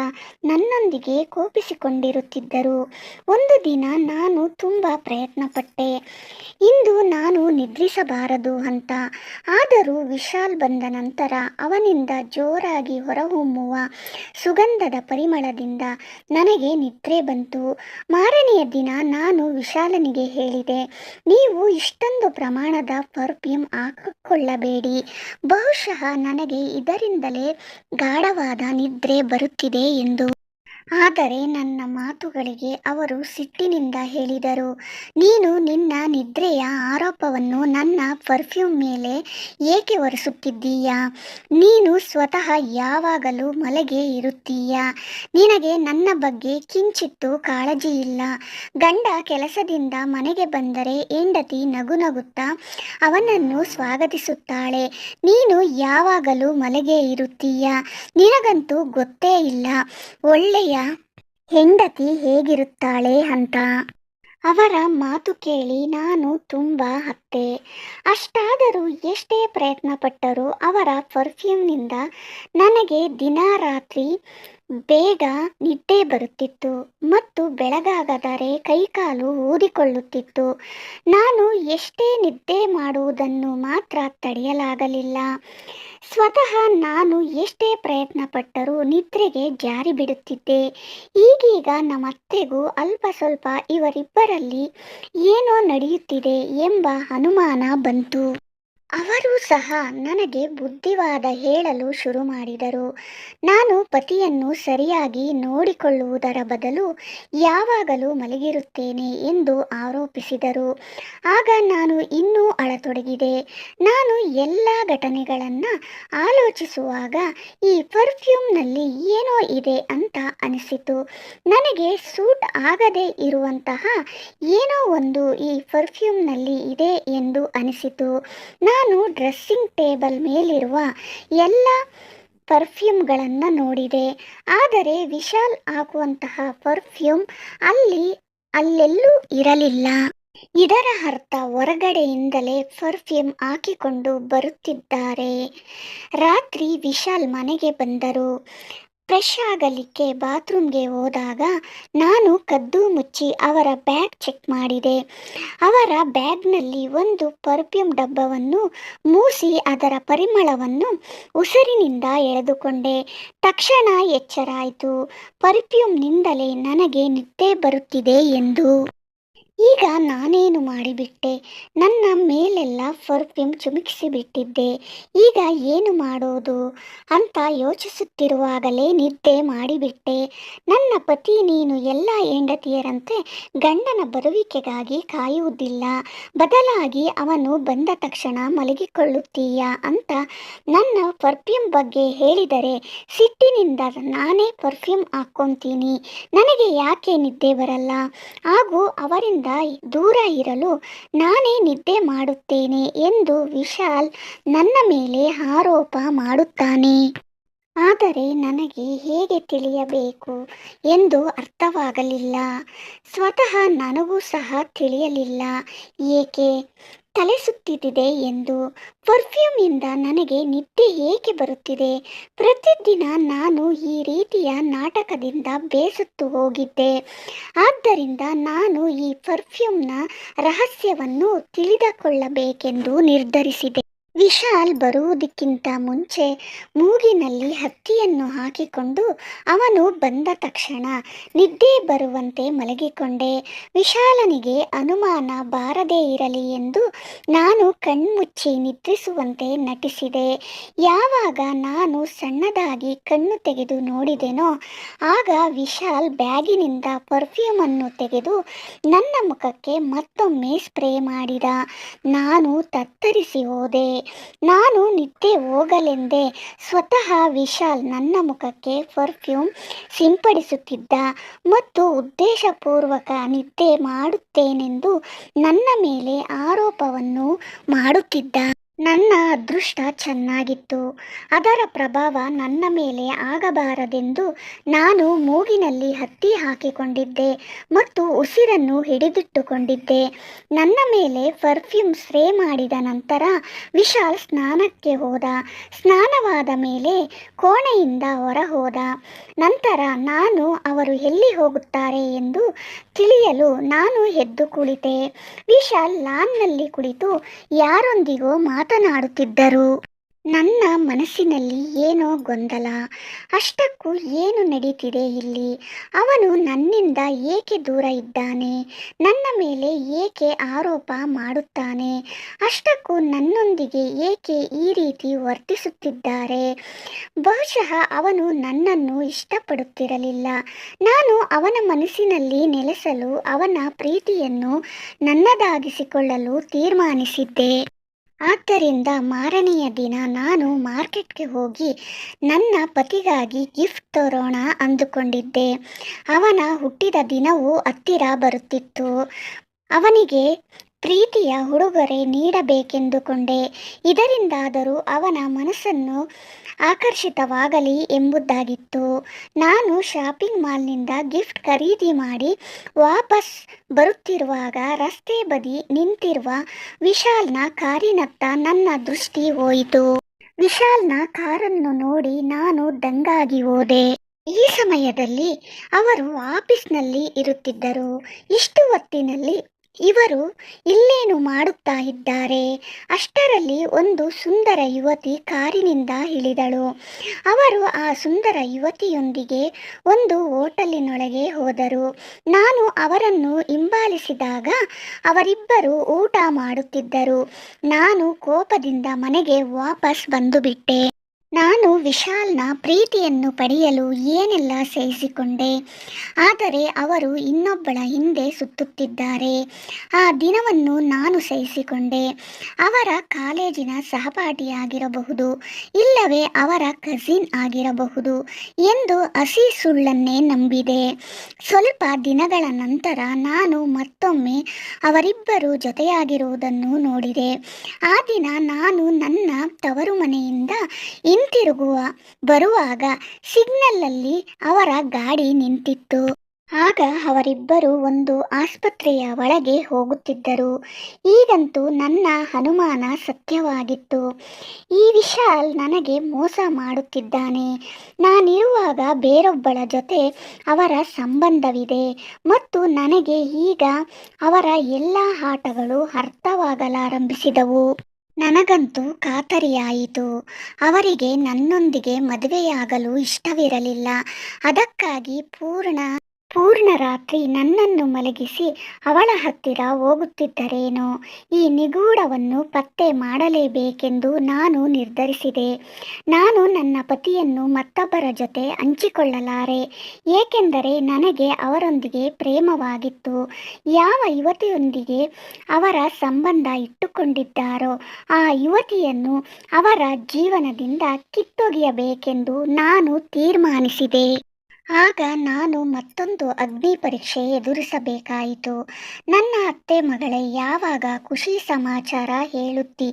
Speaker 1: ನನ್ನೊಂದಿಗೆ ಕೋಪಿಸಿಕೊಂಡಿರುತ್ತಿದ್ದರು. ಒಂದು ದಿನ ನಾನು ತುಂಬ ಪ್ರಯತ್ನಪಟ್ಟೆ, ಇಂದು ನಾನು ನಿದ್ರಿಸಬಾರದು ಅಂತ. ಆದರೂ ವಿಶಾಲ್ ಬಂದ ನಂತರ ಅವನಿಂದ ಜೋರಾಗಿ ಹೊರಹೊಮ್ಮುವ ಸುಗಂಧದ ಪರಿಮಳದಿಂದ ನನಗೆ ನಿದ್ರೆ ಬಂತು. ಮಾರನೆಯ ದಿನ ನಾನು ವಿಶಾಲನಿಗೆ ಹೇಳಿದೆ, ನೀವು ಇಷ್ಟೊಂದು ಪ್ರಮಾಣದ ಪರ್ಫ್ಯೂಮ್ ಹಾಕಿಕೊಳ್ಳಬೇಡಿ. ಬಹುಶಃ ನನಗೆ ಇದರಿಂದಲೇ ಗಾಢವಾದ ನಿದ್ರೆ ಬರುತ್ತಿದೆ ಎಂದು. ಆದರೆ ನನ್ನ ಮಾತುಗಳಿಗೆ ಅವರು ಸಿಟ್ಟಿನಿಂದ ಹೇಳಿದರು, ನೀನು ನಿನ್ನ ನಿದ್ರೆಯ ಆರೋಪವನ್ನು ನನ್ನ ಪರ್ಫ್ಯೂಮ್ ಮೇಲೆ ಏಕೆ ಹೊರಿಸುತ್ತಿದ್ದೀಯಾ? ನೀನು ಸ್ವತಃ ಯಾವಾಗಲೂ ಮಲಗೆ ಇರುತ್ತೀಯಾ? ನಿನಗೆ ನನ್ನ ಬಗ್ಗೆ ಕಿಂಚಿತ್ತೂ ಕಾಳಜಿ ಇಲ್ಲ. ಗಂಡ ಕೆಲಸದಿಂದ ಮನೆಗೆ ಬಂದರೆ ಹೆಂಡತಿ ನಗು ನಗುತ್ತಾ ಅವನನ್ನು ಸ್ವಾಗತಿಸುತ್ತಾಳೆ. ನೀನು ಯಾವಾಗಲೂ ಮಲಗೆ ಇರುತ್ತೀಯಾ? ನಿನಗಂತೂ ಗೊತ್ತೇ ಇಲ್ಲ ಒಳ್ಳೆಯ ಹೆಂಡತಿ ಹೇಗಿರುತ್ತಾಳೆ ಅಂತ. ಅವರ ಮಾತು ಕೇಳಿ ನಾನು ತುಂಬ ಅತ್ತೆ. ಅಷ್ಟಾದರೂ ಎಷ್ಟೇ ಪ್ರಯತ್ನ ಪಟ್ಟರೂ ಅವರ ಪರ್ಫ್ಯೂಮ್ನಿಂದ ನನಗೆ ದಿನ ರಾತ್ರಿ ಬೇಗ ನಿದ್ದೆ ಬರುತ್ತಿತ್ತು ಮತ್ತು ಬೆಳಗಾಗದರೆ ಕೈಕಾಲು ಊದಿಕೊಳ್ಳುತ್ತಿತ್ತು. ನಾನು ಎಷ್ಟೇ ನಿದ್ದೆ ಮಾಡುವುದನ್ನು ಮಾತ್ರ ತಡೆಯಲಾಗಲಿಲ್ಲ. ಸ್ವತಃ ನಾನು ಎಷ್ಟೇ ಪ್ರಯತ್ನ ಪಟ್ಟರೂ ನಿದ್ರೆಗೆ ಜಾರಿ ಬಿಡುತ್ತಿದ್ದೆ. ಈಗೀಗ ನಮ್ಮತ್ತೆಗೂ ಅಲ್ಪ ಸ್ವಲ್ಪ ಇವರಿಬ್ಬರಲ್ಲಿ ಏನೋ ನಡೆಯುತ್ತಿದೆ ಎಂಬ ಅನುಮಾನ ಬಂತು. ಅವರು ಸಹ ನನಗೆ ಬುದ್ಧಿವಾದ ಹೇಳಲು ಶುರು ಮಾಡಿದರು. ನಾನು ಪತಿಯನ್ನು ಸರಿಯಾಗಿ ನೋಡಿಕೊಳ್ಳುವುದರ ಬದಲು ಯಾವಾಗಲೂ ಮಲಗಿರುತ್ತೇನೆ ಎಂದು ಆರೋಪಿಸಿದರು. ಆಗ ನಾನು ಇನ್ನೂ ಅಳತೊಡಗಿದೆ. ನಾನು ಎಲ್ಲ ಘಟನೆಗಳನ್ನು ಆಲೋಚಿಸುವಾಗ ಈ ಪರ್ಫ್ಯೂಮ್ನಲ್ಲಿ ಏನೋ ಇದೆ ಅಂತ ಅನಿಸಿತು. ನನಗೆ ಸೂಟ್ ಆಗದೇ ಇರುವಂತಹ ಏನೋ ಒಂದು ಈ ಪರ್ಫ್ಯೂಮ್ನಲ್ಲಿ ಇದೆ ಎಂದು ಅನಿಸಿತು. ನಾನು ಡ್ರೆಸ್ಸಿಂಗ್ ಟೇಬಲ್ ಮೇಲಿರುವ ಎಲ್ಲ ಪರ್ಫ್ಯೂಮ್ಗಳನ್ನು ನೋಡಿದೆ. ಆದರೆ ವಿಶಾಲ್ ಹಾಕುವಂತಹ ಪರ್ಫ್ಯೂಮ್ ಅಲ್ಲೆಲ್ಲೂ ಇರಲಿಲ್ಲ. ಇದರ ಅರ್ಥ ಹೊರಗಡೆಯಿಂದಲೇ ಪರ್ಫ್ಯೂಮ್ ಹಾಕಿಕೊಂಡು ಬರುತ್ತಿದ್ದಾರೆ. ರಾತ್ರಿ ವಿಶಾಲ್ ಮನೆಗೆ ಬಂದರು. ಫ್ರೆಶ್ ಆಗಲಿಕ್ಕೆ ಬಾತ್ರೂಮ್ಗೆ ಹೋದಾಗ ನಾನು ಕದ್ದು ಮುಚ್ಚಿ ಅವರ ಬ್ಯಾಗ್ ಚೆಕ್ ಮಾಡಿದೆ. ಅವರ ಬ್ಯಾಗ್ನಲ್ಲಿ ಒಂದು ಪರ್ಫ್ಯೂಮ್ ಡಬ್ಬವನ್ನು ಮೂಸಿ ಅದರ ಪರಿಮಳವನ್ನು ಉಸಿರಿನಿಂದ ಎಳೆದುಕೊಂಡೆ. ತಕ್ಷಣ ಎಚ್ಚರ ಆಯಿತು. ಪರ್ಫ್ಯೂಮ್ನಿಂದಲೇ ನನಗೆ ನಿದ್ದೆ ಬರುತ್ತಿದೆ ಎಂದು. ಈಗ ನಾನೇನು ಮಾಡಿಬಿಟ್ಟೆ? ನನ್ನ ಮೇಲೆಲ್ಲ ಪರ್ಫ್ಯೂಮ್ ಚಿಮುಕಿಸಿಬಿಟ್ಟಿದ್ದೆ. ಈಗ ಏನು ಮಾಡೋದು ಅಂತ ಯೋಚಿಸುತ್ತಿರುವಾಗಲೇ ನಿದ್ದೆ ಮಾಡಿಬಿಟ್ಟೆ. ನನ್ನ ಪತಿ ನೀನು ಎಲ್ಲ ಹೆಂಡತಿಯರಂತೆ ಗಂಡನ ಬರುವಿಕೆಗಾಗಿ ಕಾಯುವುದಿಲ್ಲ, ಬದಲಾಗಿ ಅವನು ಬಂದ ತಕ್ಷಣ ಮಲಗಿಕೊಳ್ಳುತ್ತೀಯ ಅಂತ ನನ್ನ ಪರ್ಫ್ಯೂಮ್ ಬಗ್ಗೆ ಹೇಳಿದರೆ ಸಿಟ್ಟಿನಿಂದ ನಾನೇ ಪರ್ಫ್ಯೂಮ್ ಹಾಕ್ಕೊತೀನಿ. ನನಗೆ ಯಾಕೆ ನಿದ್ದೆ ಬರಲ್ಲ? ಹಾಗೂ ಅವರಿಂದ ದೂರ ಇರಲು ನಾನೇ ನಿದ್ದೆ ಮಾಡುತ್ತೇನೆ ಎಂದು ವಿಶಾಲ್ ನನ್ನ ಮೇಲೆ ಆರೋಪ ಮಾಡುತ್ತಾನೆ. ಆದರೆ ನನಗೆ ಹೇಗೆ ತಿಳಿಯಬೇಕು ಎಂದು ಅರ್ಥವಾಗಲಿಲ್ಲ. ಸ್ವತಃ ನನಗೂ ಸಹ ತಿಳಿಯಲಿಲ್ಲ ಏಕೆ ತಲೆ ಸುತ್ತಿದೆ ಎಂದು. ಪರ್ಫ್ಯೂಮಿಂದ ನನಗೆ ನಿದ್ದೆ ಏಕೆ ಬರುತ್ತಿದೆ? ಪ್ರತಿದಿನ ನಾನು ಈ ರೀತಿಯ ನಾಟಕದಿಂದ ಬೇಸತ್ತು ಹೋಗಿದ್ದೆ. ಆದ್ದರಿಂದ ನಾನು ಈ ಪರ್ಫ್ಯೂಮ್ನ ರಹಸ್ಯವನ್ನು ತಿಳಿದುಕೊಳ್ಳಬೇಕೆಂದು ನಿರ್ಧರಿಸಿದೆ. ವಿಶಾಲ್ ಬರುವುದಕ್ಕಿಂತ ಮುಂಚೆ ಮೂಗಿನಲ್ಲಿ ಹತ್ತಿಯನ್ನು ಹಾಕಿಕೊಂಡು ಅವನು ಬಂದ ತಕ್ಷಣ ನಿದ್ದೆ ಬರುವಂತೆ ಮಲಗಿಕೊಂಡೆ. ವಿಶಾಲನಿಗೆ ಅನುಮಾನ ಬಾರದೇ ಇರಲಿ ಎಂದು ನಾನು ಕಣ್ಮುಚ್ಚಿ ನಿದ್ರಿಸುವಂತೆ ನಟಿಸಿದೆ. ಯಾವಾಗ ನಾನು ಸಣ್ಣದಾಗಿ ಕಣ್ಣು ತೆಗೆದು ನೋಡಿದೆನೋ ಆಗ ವಿಶಾಲ್ ಬ್ಯಾಗಿನಿಂದ ಪರ್ಫ್ಯೂಮನ್ನು ತೆಗೆದು ನನ್ನ ಮುಖಕ್ಕೆ ಮತ್ತೊಮ್ಮೆ ಸ್ಪ್ರೇ ಮಾಡಿದ. ನಾನು ತತ್ತರಿಸಿ ಹೋದೆ. ನಾನು ನಿದ್ದೆ ಹೋಗಲೆಂದೇ ಸ್ವತಃ ವಿಶಾಲ್ ನನ್ನ ಮುಖಕ್ಕೆ ಪರ್ಫ್ಯೂಮ್ ಸಿಂಪಡಿಸುತ್ತಿದ್ದ ಮತ್ತು ಉದ್ದೇಶಪೂರ್ವಕ ನಿದ್ದೆ ಮಾಡುತ್ತೇನೆಂದು ನನ್ನ ಮೇಲೆ ಆರೋಪವನ್ನು ಮಾಡುತ್ತಿದ್ದ. ನನ್ನ ಅದೃಷ್ಟ ಚೆನ್ನಾಗಿತ್ತು. ಅದರ ಪ್ರಭಾವ ನನ್ನ ಮೇಲೆ ಆಗಬಾರದೆಂದು ನಾನು ಮೂಗಿನಲ್ಲಿ ಹತ್ತಿ ಹಾಕಿಕೊಂಡಿದ್ದೆ ಮತ್ತು ಉಸಿರನ್ನು ಹಿಡಿದಿಟ್ಟುಕೊಂಡಿದ್ದೆ. ನನ್ನ ಮೇಲೆ ಪರ್ಫ್ಯೂಮ್ ಸ್ಪ್ರೇ ಮಾಡಿದ ನಂತರ ವಿಶಾಲ್ ಸ್ನಾನಕ್ಕೆ ಹೋದ. ಸ್ನಾನವಾದ ಮೇಲೆ ಕೋಣೆಯಿಂದ ಹೊರ ಹೋದ. ನಂತರ ನಾನು ಅವರು ಎಲ್ಲಿ ಹೋಗುತ್ತಾರೆ ಎಂದು ತಿಳಿಯಲು ನಾನು ಎದ್ದು ಕುಳಿತೆ. ವಿಶಾಲ್ ಲಾನ್ನಲ್ಲಿ ಕುಳಿತು ಯಾರೊಂದಿಗೋ ಮಾತನಾಡುತ್ತಿದ್ದರು. ನನ್ನ ಮನಸ್ಸಿನಲ್ಲಿ ಏನೋ ಗೊಂದಲ. ಅಷ್ಟಕ್ಕೂ ಏನು ನಡೀತಿದೆ ಇಲ್ಲಿ? ಅವನು ನನ್ನಿಂದ ಏಕೆ ದೂರ ಇದ್ದಾನೆ? ನನ್ನ ಮೇಲೆ ಏಕೆ ಆರೋಪ ಮಾಡುತ್ತಾನೆ? ಅಷ್ಟಕ್ಕೂ ನನ್ನೊಂದಿಗೆ ಏಕೆ ಈ ರೀತಿ ವರ್ತಿಸುತ್ತಿದ್ದಾರೆ? ಬಹುಶಃ ಅವನು ನನ್ನನ್ನು ಇಷ್ಟಪಡುತ್ತಿರಲಿಲ್ಲ. ನಾನು ಅವನ ಮನಸ್ಸಿನಲ್ಲಿ ನೆಲೆಸಲು, ಅವನ ಪ್ರೀತಿಯನ್ನು ನನ್ನದಾಗಿಸಿಕೊಳ್ಳಲು ತೀರ್ಮಾನಿಸಿದ್ದೆ. ಆದ್ದರಿಂದ ಮಾರನೆಯ ದಿನ ನಾನು ಮಾರ್ಕೆಟ್ಗೆ ಹೋಗಿ ನನ್ನ ಪತಿಗಾಗಿ ಗಿಫ್ಟ್ ತರೋಣ ಅಂದುಕೊಂಡಿದ್ದೆ. ಅವನ ಹುಟ್ಟಿದ ದಿನವೂ ಹತ್ತಿರ ಬರುತ್ತಿತ್ತು. ಅವನಿಗೆ ಪ್ರೀತಿಯ ಉಡುಗೊರೆ ನೀಡಬೇಕೆಂದುಕೊಂಡೆ. ಇದರಿಂದಾದರೂ ಅವನ ಮನಸ್ಸನ್ನು ಆಕರ್ಷಿತವಾಗಲಿ ಎಂಬುದಾಗಿತ್ತು. ನಾನು ಶಾಪಿಂಗ್ ಮಾಲ್ನಿಂದ ಗಿಫ್ಟ್ ಖರೀದಿ ಮಾಡಿ ವಾಪಸ್ ಬರುತ್ತಿರುವಾಗ ರಸ್ತೆ ಬದಿ ನಿಂತಿರುವ ವಿಶಾಲ್ನ ಕಾರಿನತ್ತ ನನ್ನ ದೃಷ್ಟಿ ಹೋಯಿತು. ವಿಶಾಲ್ನ ಕಾರನ್ನು ನೋಡಿ ನಾನು ದಂಗಾಗಿ ಹೋದೆ. ಈ ಸಮಯದಲ್ಲಿ ಅವರು ಆಫೀಸ್ನಲ್ಲಿ ಇರುತ್ತಿದ್ದರು. ಇಷ್ಟು ಹೊತ್ತಿನಲ್ಲಿ ಇವರು ಇಲ್ಲೇನು ಮಾಡುತ್ತಾ ಇದ್ದಾರೆ? ಅಷ್ಟರಲ್ಲಿ ಒಂದು ಸುಂದರ ಯುವತಿ ಕಾರಿನಿಂದ ಇಳಿದಳು. ಅವರು ಆ ಸುಂದರ ಯುವತಿಯೊಂದಿಗೆ ಒಂದು ಹೋಟೆಲಿನೊಳಗೆ ಹೋದರು. ನಾನು ಅವರನ್ನು ಹಿಂಬಾಲಿಸಿದಾಗ ಅವರಿಬ್ಬರು ಊಟ ಮಾಡುತ್ತಿದ್ದರು. ನಾನು ಕೋಪದಿಂದ ಮನೆಗೆ ವಾಪಸ್ ಬಂದುಬಿಟ್ಟೆ. ನಾನು ವಿಶಾಲ್ನ ಪ್ರೀತಿಯನ್ನು ಪಡೆಯಲು ಏನೆಲ್ಲ ಸಹಿಸಿಕೊಂಡೆ, ಆದರೆ ಅವರು ಇನ್ನೊಬ್ಬಳ ಹಿಂದೆ ಸುತ್ತುತ್ತಿದ್ದಾರೆ. ಆ ದಿನವನ್ನು ನಾನು ಸಹಿಸಿಕೊಂಡೆ. ಅವರ ಕಾಲೇಜಿನ ಸಹಪಾಠಿಯಾಗಿರಬಹುದು, ಇಲ್ಲವೇ ಅವರ ಕಸಿನ್ ಆಗಿರಬಹುದು ಎಂದು ಹಸಿ ಸುಳ್ಳನ್ನೇ ನಂಬಿದೆ. ಸ್ವಲ್ಪ ದಿನಗಳ ನಂತರ ನಾನು ಮತ್ತೊಮ್ಮೆ ಅವರಿಬ್ಬರು ಜೊತೆಯಾಗಿರುವುದನ್ನು ನೋಡಿದೆ. ಆ ದಿನ ನಾನು ನನ್ನ ತವರು ಮನೆಯಿಂದ ಬರುವಾಗ ಸಿಗ್ನಲಲ್ಲಿ ಅವರ ಗಾಡಿ ನಿಂತಿತ್ತು. ಆಗ ಅವರಿಬ್ಬರು ಒಂದು ಆಸ್ಪತ್ರೆಯ ಒಳಗೆ ಹೋಗುತ್ತಿದ್ದರು. ಈಗಂತೂ ನನ್ನ ಅನುಮಾನ ಸತ್ಯವಾಗಿತ್ತು. ಈ ವಿಶಾಲ್ ನನಗೆ ಮೋಸ ಮಾಡುತ್ತಿದ್ದಾನೆ. ನಾನಿರುವಾಗ ಬೇರೊಬ್ಬಳ ಜೊತೆ ಅವರ ಸಂಬಂಧವಿದೆ ಮತ್ತು ನನಗೆ ಈಗ ಅವರ ಎಲ್ಲ ಆಟಗಳು ಅರ್ಥವಾಗಲಾರಂಭಿಸಿದವು. ನನಗಂತೂ ಖಾತರಿಯಾಯಿತು, ಅವರಿಗೆ ನನ್ನೊಂದಿಗೆ ಮದುವೆಯಾಗಲು ಇಷ್ಟವಿರಲಿಲ್ಲ. ಅದಕ್ಕಾಗಿ ಪೂರ್ಣ ರಾತ್ರಿ ನನ್ನನ್ನು ಮಲಗಿಸಿ ಅವಳ ಹತ್ತಿರ ಹೋಗುತ್ತಿದ್ದರೇನೋ. ಈ ನಿಗೂಢವನ್ನು ಪತ್ತೆ ಮಾಡಲೇಬೇಕೆಂದು ನಾನು ನಿರ್ಧರಿಸಿದೆ. ನಾನು ನನ್ನ ಪತಿಯನ್ನು ಮತ್ತೊಬ್ಬರ ಜೊತೆ ಹಂಚಿಕೊಳ್ಳಲಾರೆ, ಏಕೆಂದರೆ ನನಗೆ ಅವರೊಂದಿಗೆ ಪ್ರೇಮವಾಗಿತ್ತು. ಯಾವ ಯುವತಿಯೊಂದಿಗೆ ಅವರ ಸಂಬಂಧ ಇಟ್ಟುಕೊಂಡಿದ್ದಾರೋ ಆ ಯುವತಿಯನ್ನು ಅವರ ಜೀವನದಿಂದ ಕಿತ್ತೊಗೆಯಬೇಕೆಂದು ನಾನು ತೀರ್ಮಾನಿಸಿದೆ. ಆಗ ನಾನು ಮತ್ತೊಂದು ಅಗ್ನಿ ಪರೀಕ್ಷೆ ಎದುರಿಸಬೇಕಾಯಿತು. ನನ್ನ ಅತ್ತೆ ಮಗಳೇ, ಯಾವಾಗ ಖುಷಿ ಸಮಾಚಾರ ಹೇಳುತ್ತಿ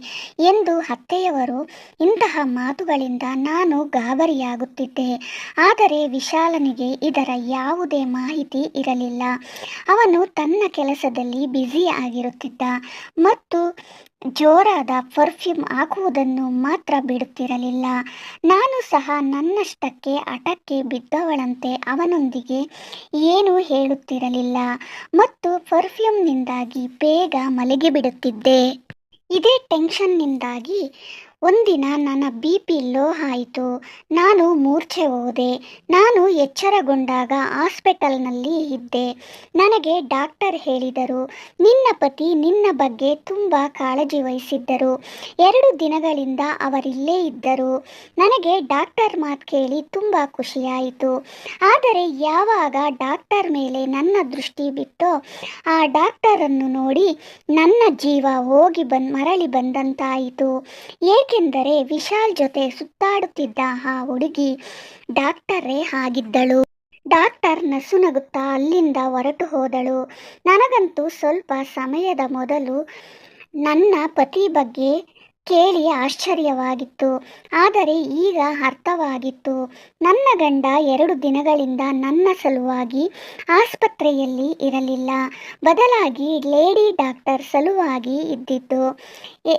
Speaker 1: ಎಂದು ಅತ್ತೆಯವರು ಇಂತಹ ಮಾತುಗಳಿಂದ ನಾನು ಗಾಬರಿಯಾಗುತ್ತಿದ್ದೆ. ಆದರೆ ವಿಶಾಲನಿಗೆ ಇದರ ಯಾವುದೇ ಮಾಹಿತಿ ಇರಲಿಲ್ಲ. ಅವನು ತನ್ನ ಕೆಲಸದಲ್ಲಿ ಬ್ಯುಸಿ ಆಗಿರುತ್ತಿದ್ದ ಮತ್ತು ಜೋರಾದ ಪರ್ಫ್ಯೂಮ್ ಹಾಕುವುದನ್ನು ಮಾತ್ರ ಬಿಡುತ್ತಿರಲಿಲ್ಲ. ನಾನು ಸಹ ನನ್ನಷ್ಟಕ್ಕೆ ಹಠಕ್ಕೆ ಬಿದ್ದವಳಂತೆ ಅವನೊಂದಿಗೆ ಏನೂ ಹೇಳುತ್ತಿರಲಿಲ್ಲ ಮತ್ತು ಪರ್ಫ್ಯೂಮ್ನಿಂದಾಗಿ ಬೇಗ ಮಲಗಿಬಿಡುತ್ತಿದ್ದೆ. ಇದೇ ಟೆನ್ಷನ್ನಿಂದಾಗಿ ಒಂದಿನ ನನ್ನ BP ಲೋ ಆಯಿತು. ನಾನು ಮೂರ್ಛೆ ಹೋದೆ. ನಾನು ಎಚ್ಚರಗೊಂಡಾಗ ಹಾಸ್ಪಿಟಲ್ನಲ್ಲಿ ಇದ್ದೆ. ನನಗೆ ಡಾಕ್ಟರ್ ಹೇಳಿದರು, ನಿನ್ನ ಪತಿ ನಿನ್ನ ಬಗ್ಗೆ ತುಂಬ ಕಾಳಜಿ ವಹಿಸಿದ್ದರು. 2 ದಿನಗಳಿಂದ ಅವರಿಲ್ಲೇ ಇದ್ದರು. ನನಗೆ ಡಾಕ್ಟರ್ ಮಾತು ಕೇಳಿ ತುಂಬ ಖುಷಿಯಾಯಿತು. ಆದರೆ ಯಾವಾಗ ಡಾಕ್ಟರ್ ಮೇಲೆ ನನ್ನ ದೃಷ್ಟಿ ಬಿತ್ತೋ ಆ ಡಾಕ್ಟರನ್ನು ನೋಡಿ ನನ್ನ ಜೀವ ಹೋಗಿ ಮರಳಿ ಬಂದಂತಾಯಿತು. ಏಕೆಂದರೆ ವಿಶಾಲ್ ಜೊತೆ ಸುತ್ತಾಡುತ್ತಿದ್ದ ಆ ಹುಡುಗಿ ಡಾಕ್ಟರೇ ಆಗಿದ್ದಳು. ಡಾಕ್ಟರ್ ನಸುನಗುತ್ತಾ ಅಲ್ಲಿಂದ ಹೊರಟು ಹೋದಳು. ನನಗಂತೂ ಸ್ವಲ್ಪ ಸಮಯದ ಮೊದಲು ನನ್ನ ಪತಿ ಬಗ್ಗೆ ಕೇಳಿ ಆಶ್ಚರ್ಯವಾಗಿತ್ತು. ಆದರೆ ಈಗ ಅರ್ಥವಾಗಿತ್ತು. ನನ್ನ ಗಂಡ 2 ದಿನಗಳಿಂದ ನನ್ನ ಸಲುವಾಗಿ ಆಸ್ಪತ್ರೆಯಲ್ಲಿ ಇರಲಿಲ್ಲ, ಬದಲಾಗಿ ಲೇಡಿ ಡಾಕ್ಟರ್ ಸಲುವಾಗಿ ಇದ್ದಿದ್ದು.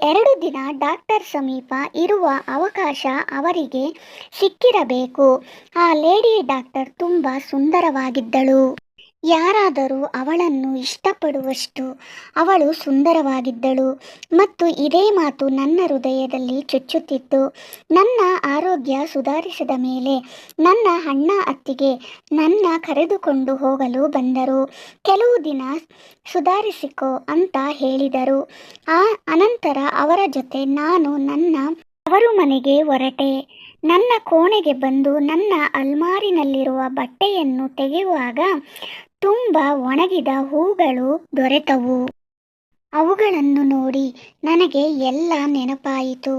Speaker 1: 2 ದಿನ ಡಾಕ್ಟರ್ ಸಮೀಪ ಇರುವ ಅವಕಾಶ ಅವರಿಗೆ ಸಿಕ್ಕಿರಬೇಕು. ಆ ಲೇಡಿ ಡಾಕ್ಟರ್ ತುಂಬ ಸುಂದರವಾಗಿದ್ದಳು. ಯಾರಾದರೂ ಅವಳನ್ನು ಇಷ್ಟಪಡುವಷ್ಟು ಅವಳು ಸುಂದರವಾಗಿದ್ದಳು ಮತ್ತು ಇದೇ ಮಾತು ನನ್ನ ಹೃದಯದಲ್ಲಿ ಚುಚ್ಚುತ್ತಿತ್ತು. ನನ್ನ ಆರೋಗ್ಯ ಸುಧಾರಿಸಿದ ಮೇಲೆ ನನ್ನ ಅಣ್ಣ ಅತ್ತಿಗೆ ನನ್ನ ಕರೆದುಕೊಂಡು ಹೋಗಲು ಬಂದರು. ಕೆಲವು ದಿನ ಸುಧಾರಿಸಿಕೊ ಅಂತ ಹೇಳಿದರು. ಅನಂತರ ಅವರ ಜೊತೆ ನಾನು ನನ್ನ ಅವರು ಮನೆಗೆ ಹೊರಟೆ. ನನ್ನ ಕೋಣೆಗೆ ಬಂದು ನನ್ನ ಅಲ್ಮಾರಿನಲ್ಲಿರುವ ಬಟ್ಟೆಯನ್ನು ತೆಗೆಯುವಾಗ ತುಂಬ ಒಣಗಿದ ಹೂಗಳು ದೊರೆತವು. ಅವುಗಳನ್ನು ನೋಡಿ ನನಗೆ ಎಲ್ಲ ನೆನಪಾಯಿತು.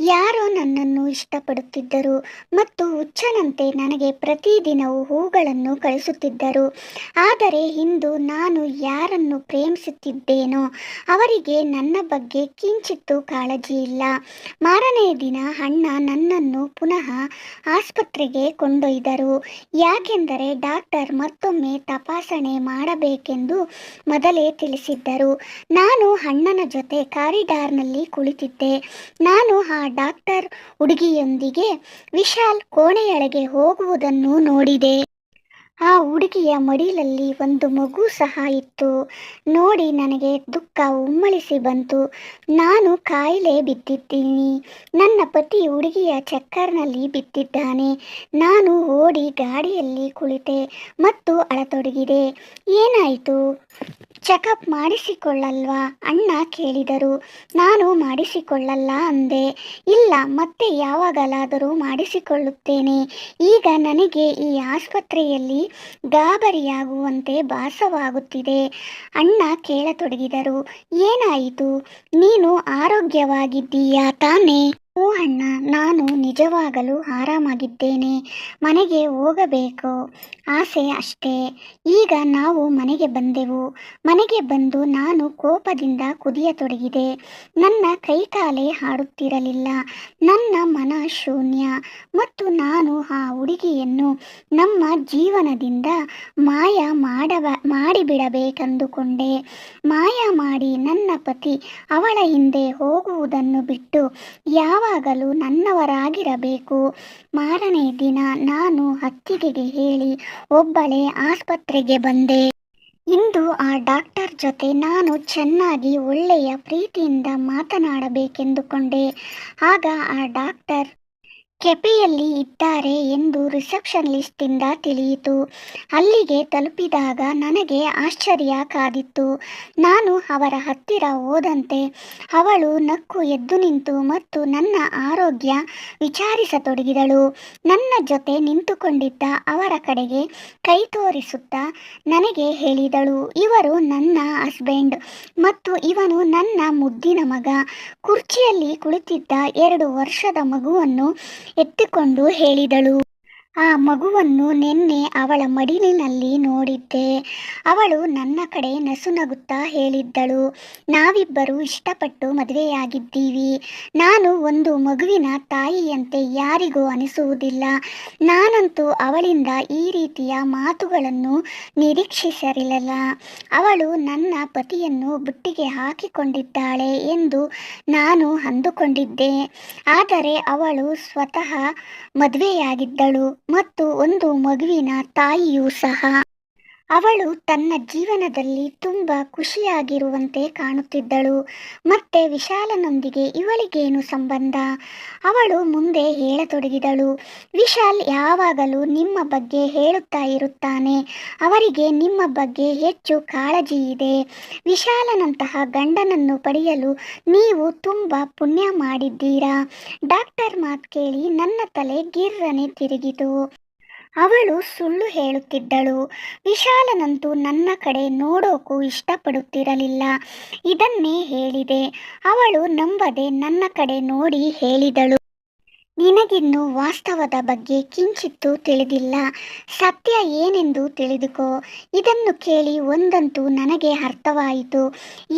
Speaker 1: ಯಾರೋ ನನ್ನನ್ನು ಇಷ್ಟಪಡುತ್ತಿದ್ದರು ಮತ್ತು ಹುಚ್ಚನಂತೆ ನನಗೆ ಪ್ರತಿದಿನವೂ ಹೂಗಳನ್ನು ಕಳಿಸುತ್ತಿದ್ದರು. ಆದರೆ ಇಂದು ನಾನು ಯಾರನ್ನು ಪ್ರೇಮಿಸುತ್ತಿದ್ದೇನೋ ಅವರಿಗೆ ನನ್ನ ಬಗ್ಗೆ ಕಿಂಚಿತ್ತೂ ಕಾಳಜಿ ಇಲ್ಲ. ಮಾರನೇ ದಿನ ಅಣ್ಣ ನನ್ನನ್ನು ಪುನಃ ಆಸ್ಪತ್ರೆಗೆ ಕೊಂಡೊಯ್ದರು. ಯಾಕೆಂದರೆ ಡಾಕ್ಟರ್ ಮತ್ತೊಮ್ಮೆ ತಪಾಸಣೆ ಮಾಡಬೇಕೆಂದು ಮೊದಲೇ ತಿಳಿಸಿದ್ದರು. ನಾನು ಅಣ್ಣನ ಜೊತೆ ಕಾರಿಡಾರ್ನಲ್ಲಿ ಕುಳಿತಿದ್ದೆ. ನಾನು ಆ ಡಾಕ್ಟರ್ ಹುಡುಗಿಯೊಂದಿಗೆ ವಿಶಾಲ್ ಕೋಣೆಯೊಳಗೆ ಹೋಗುವುದನ್ನು ನೋಡಿದೆ. ಆ ಹುಡುಗಿಯ ಮಡಿಲಲ್ಲಿ ಒಂದು ಮಗು ಸಹ ಇತ್ತು. ನೋಡಿ ನನಗೆ ದುಃಖ ಉಮ್ಮಳಿಸಿ ಬಂತು. ನಾನು ಕಾಯಿಲೆ ಬಿದ್ದಿದ್ದೀನಿ. ನನ್ನ ಪತಿ ಹುಡುಗಿಯ ಚಕ್ಕರ್ನಲ್ಲಿ ಬಿದ್ದಿದ್ದಾನೆ. ನಾನು ಓಡಿ ಗಾಡಿಯಲ್ಲಿ ಕುಳಿತೆ ಮತ್ತು ಅಳತೊಡಗಿದೆ. ಏನಾಯಿತು? ಚೆಕಪ್ ಮಾಡಿಸಿಕೊಳ್ಳಲ್ವಾ ಅಣ್ಣ ಕೇಳಿದರು. ನಾನು ಮಾಡಿಸಿಕೊಳ್ಳಲ್ಲ ಅಂದೆ. ಇಲ್ಲ, ಮತ್ತೆ ಯಾವಾಗಲಾದರೂ ಮಾಡಿಸಿಕೊಳ್ಳುತ್ತೇನೆ. ಈಗ ನನಗೆ ಈ ಆಸ್ಪತ್ರೆಯಲ್ಲಿ ಗಾಬರಿಯಾಗುವಂತೆ ಭಾಸವಾಗುತ್ತಿದೆ. ಅಣ್ಣ ಕೇಳತೊಡಗಿದರು. ಏನಾಯಿತು? ನೀನು ಆರೋಗ್ಯವಾಗಿದ್ದೀಯಾ ತಾನೇ? ಓ ಅಣ್ಣ, ನಾನು ನಿಜವಾಗಲೂ ಆರಾಮಾಗಿದ್ದೇನೆ. ಮನೆಗೆ ಹೋಗಬೇಕು ಆಸೆ ಅಷ್ಟೇ. ಈಗ ನಾವು ಮನೆಗೆ ಬಂದೆವು. ಮನೆಗೆ ಬಂದು ನಾನು ಕೋಪದಿಂದ ಕುದಿಯತೊಡಗಿದೆ. ನನ್ನ ಕೈಕಾಲೇ ಆಡುತ್ತಿರಲಿಲ್ಲ. ನನ್ನ ಮನ ಶೂನ್ಯ ಮತ್ತು ನಾನು ಆ ಹುಡುಗಿಯನ್ನು ನಮ್ಮ ಜೀವನದಿಂದ ಮಾಯ ಮಾಡಿಬಿಡಬೇಕೆಂದುಕೊಂಡೆ. ಮಾಯ ಮಾಡಿ ನನ್ನ ಪತಿ ಅವಳ ಹಿಂದೆ ಹೋಗುವುದನ್ನು ಬಿಟ್ಟು ಯಾವಾಗಲೂ ನನ್ನವರಾಗಿರಬೇಕು. ಮಾರನೇ ದಿನ ನಾನು ಅತ್ತಿಗೆಗೆ ಹೇಳಿ ಒಬ್ಬಳೇ ಆಸ್ಪತ್ರೆಗೆ ಬಂದೆ. ಇಂದು ಆ ಡಾಕ್ಟರ್ ಜೊತೆ ನಾನು ಚೆನ್ನಾಗಿ ಒಳ್ಳೆಯ ಪ್ರೀತಿಯಿಂದ ಮಾತನಾಡಬೇಕೆಂದುಕೊಂಡೆ. ಆಗ ಆ ಡಾಕ್ಟರ್ ಕೆಫೆಯಲ್ಲಿ ಇದ್ದಾರೆ ಎಂದು ರಿಸೆಪ್ಷನಿಸ್ಟಿಂದ ತಿಳಿಯಿತು. ಅಲ್ಲಿಗೆ ತಲುಪಿದಾಗ ನನಗೆ ಆಶ್ಚರ್ಯ ಕಾದಿತ್ತು. ನಾನು ಅವರ ಹತ್ತಿರ ಹೋದಂತೆ ಅವಳು ನಕ್ಕು ಎದ್ದು ನಿಂತು ಮತ್ತು ನನ್ನ ಆರೋಗ್ಯ ವಿಚಾರಿಸತೊಡಗಿದಳು. ನನ್ನ ಜೊತೆ ನಿಂತುಕೊಂಡಿದ್ದ ಅವರ ಕಡೆಗೆ ಕೈ ತೋರಿಸುತ್ತಾ ನನಗೆ ಹೇಳಿದಳು, ಇವರು ನನ್ನ ಹಸ್ಬೆಂಡ್ ಮತ್ತು ಇವನು ನನ್ನ ಮುದ್ದಿನ ಮಗ. ಕುರ್ಚಿಯಲ್ಲಿ ಕುಳಿತಿದ್ದ 2 ವರ್ಷದ ಮಗುವನ್ನು ಎತ್ತಿಕೊಂಡು ಹೇಳಿದಳು. ಆ ಮಗುವನ್ನು ನಿನ್ನೆ ಅವಳ ಮಡಿಲಿನಲ್ಲಿ ನೋಡಿದ್ದೆ. ಅವಳು ನನ್ನ ಕಡೆ ನಸುನಗುತ್ತಾ ಹೇಳಿದ್ದಳು, ನಾವಿಬ್ಬರು ಇಷ್ಟಪಟ್ಟು ಮದುವೆಯಾಗಿದ್ದೀವಿ. ನಾನು ಒಂದು ಮಗುವಿನ ತಾಯಿಯಂತೆ ಯಾರಿಗೂ ಅನಿಸುವುದಿಲ್ಲ. ನಾನಂತೂ ಅವಳಿಂದ ಈ ರೀತಿಯ ಮಾತುಗಳನ್ನು ನಿರೀಕ್ಷಿಸಿರಲಿಲ್ಲ. ಅವಳು ನನ್ನ ಪತಿಯನ್ನು ಬುಟ್ಟಿಗೆ ಹಾಕಿಕೊಂಡಿದ್ದಾಳೆ ಎಂದು ನಾನು ಅಂದುಕೊಂಡಿದ್ದೆ. ಆದರೆ ಅವಳು ಸ್ವತಃ ಮದುವೆಯಾಗಿದ್ದಳು ಮತ್ತು ಒಂದು ಮಗುವಿನ ತಾಯಿಯೂ ಸಹ. ಅವಳು ತನ್ನ ಜೀವನದಲ್ಲಿ ತುಂಬ ಖುಷಿಯಾಗಿರುವಂತೆ ಕಾಣುತ್ತಿದ್ದಳು. ಮತ್ತೆ ವಿಶಾಲನೊಂದಿಗೆ ಇವಳಿಗೇನು ಸಂಬಂಧ? ಅವಳು ಮುಂದೆ ಹೇಳತೊಡಗಿದಳು, ವಿಶಾಲ್ ಯಾವಾಗಲೂ ನಿಮ್ಮ ಬಗ್ಗೆ ಹೇಳುತ್ತಾ ಇರುತ್ತಾನೆ. ಅವರಿಗೆ ನಿಮ್ಮ ಬಗ್ಗೆ ಹೆಚ್ಚು ಕಾಳಜಿ ಇದೆ. ವಿಶಾಲನಂತಹ ಗಂಡನನ್ನು ಪಡೆಯಲು ನೀವು ತುಂಬ ಪುಣ್ಯ ಮಾಡಿದ್ದೀರಾ. ಡಾಕ್ಟರ್ ಮಾತು ಕೇಳಿ ನನ್ನ ತಲೆ ಗಿರ್ರನೆ ತಿರುಗಿತು. ಅವಳು ಸುಳ್ಳು ಹೇಳುತ್ತಿದ್ದಳು. ವಿಶಾಲನಂತೂ ನನ್ನ ಕಡೆ ನೋಡೋಕ್ಕೂ ಇಷ್ಟಪಡುತ್ತಿರಲಿಲ್ಲ. ಇದನ್ನೇ ಹೇಳಿದೆ. ಅವಳು ನಂಬದೆ ನನ್ನ ಕಡೆ ನೋಡಿ ಹೇಳಿದಳು, ನಿನಗಿನ್ನೂ ವಾಸ್ತವದ ಬಗ್ಗೆ ಕಿಂಚಿತ್ತೂ ತಿಳಿದಿಲ್ಲ. ಸತ್ಯ ಏನೆಂದು ತಿಳಿದುಕೋ. ಇದನ್ನು ಕೇಳಿ ಒಂದಂತೂ ನನಗೆ ಅರ್ಥವಾಯಿತು.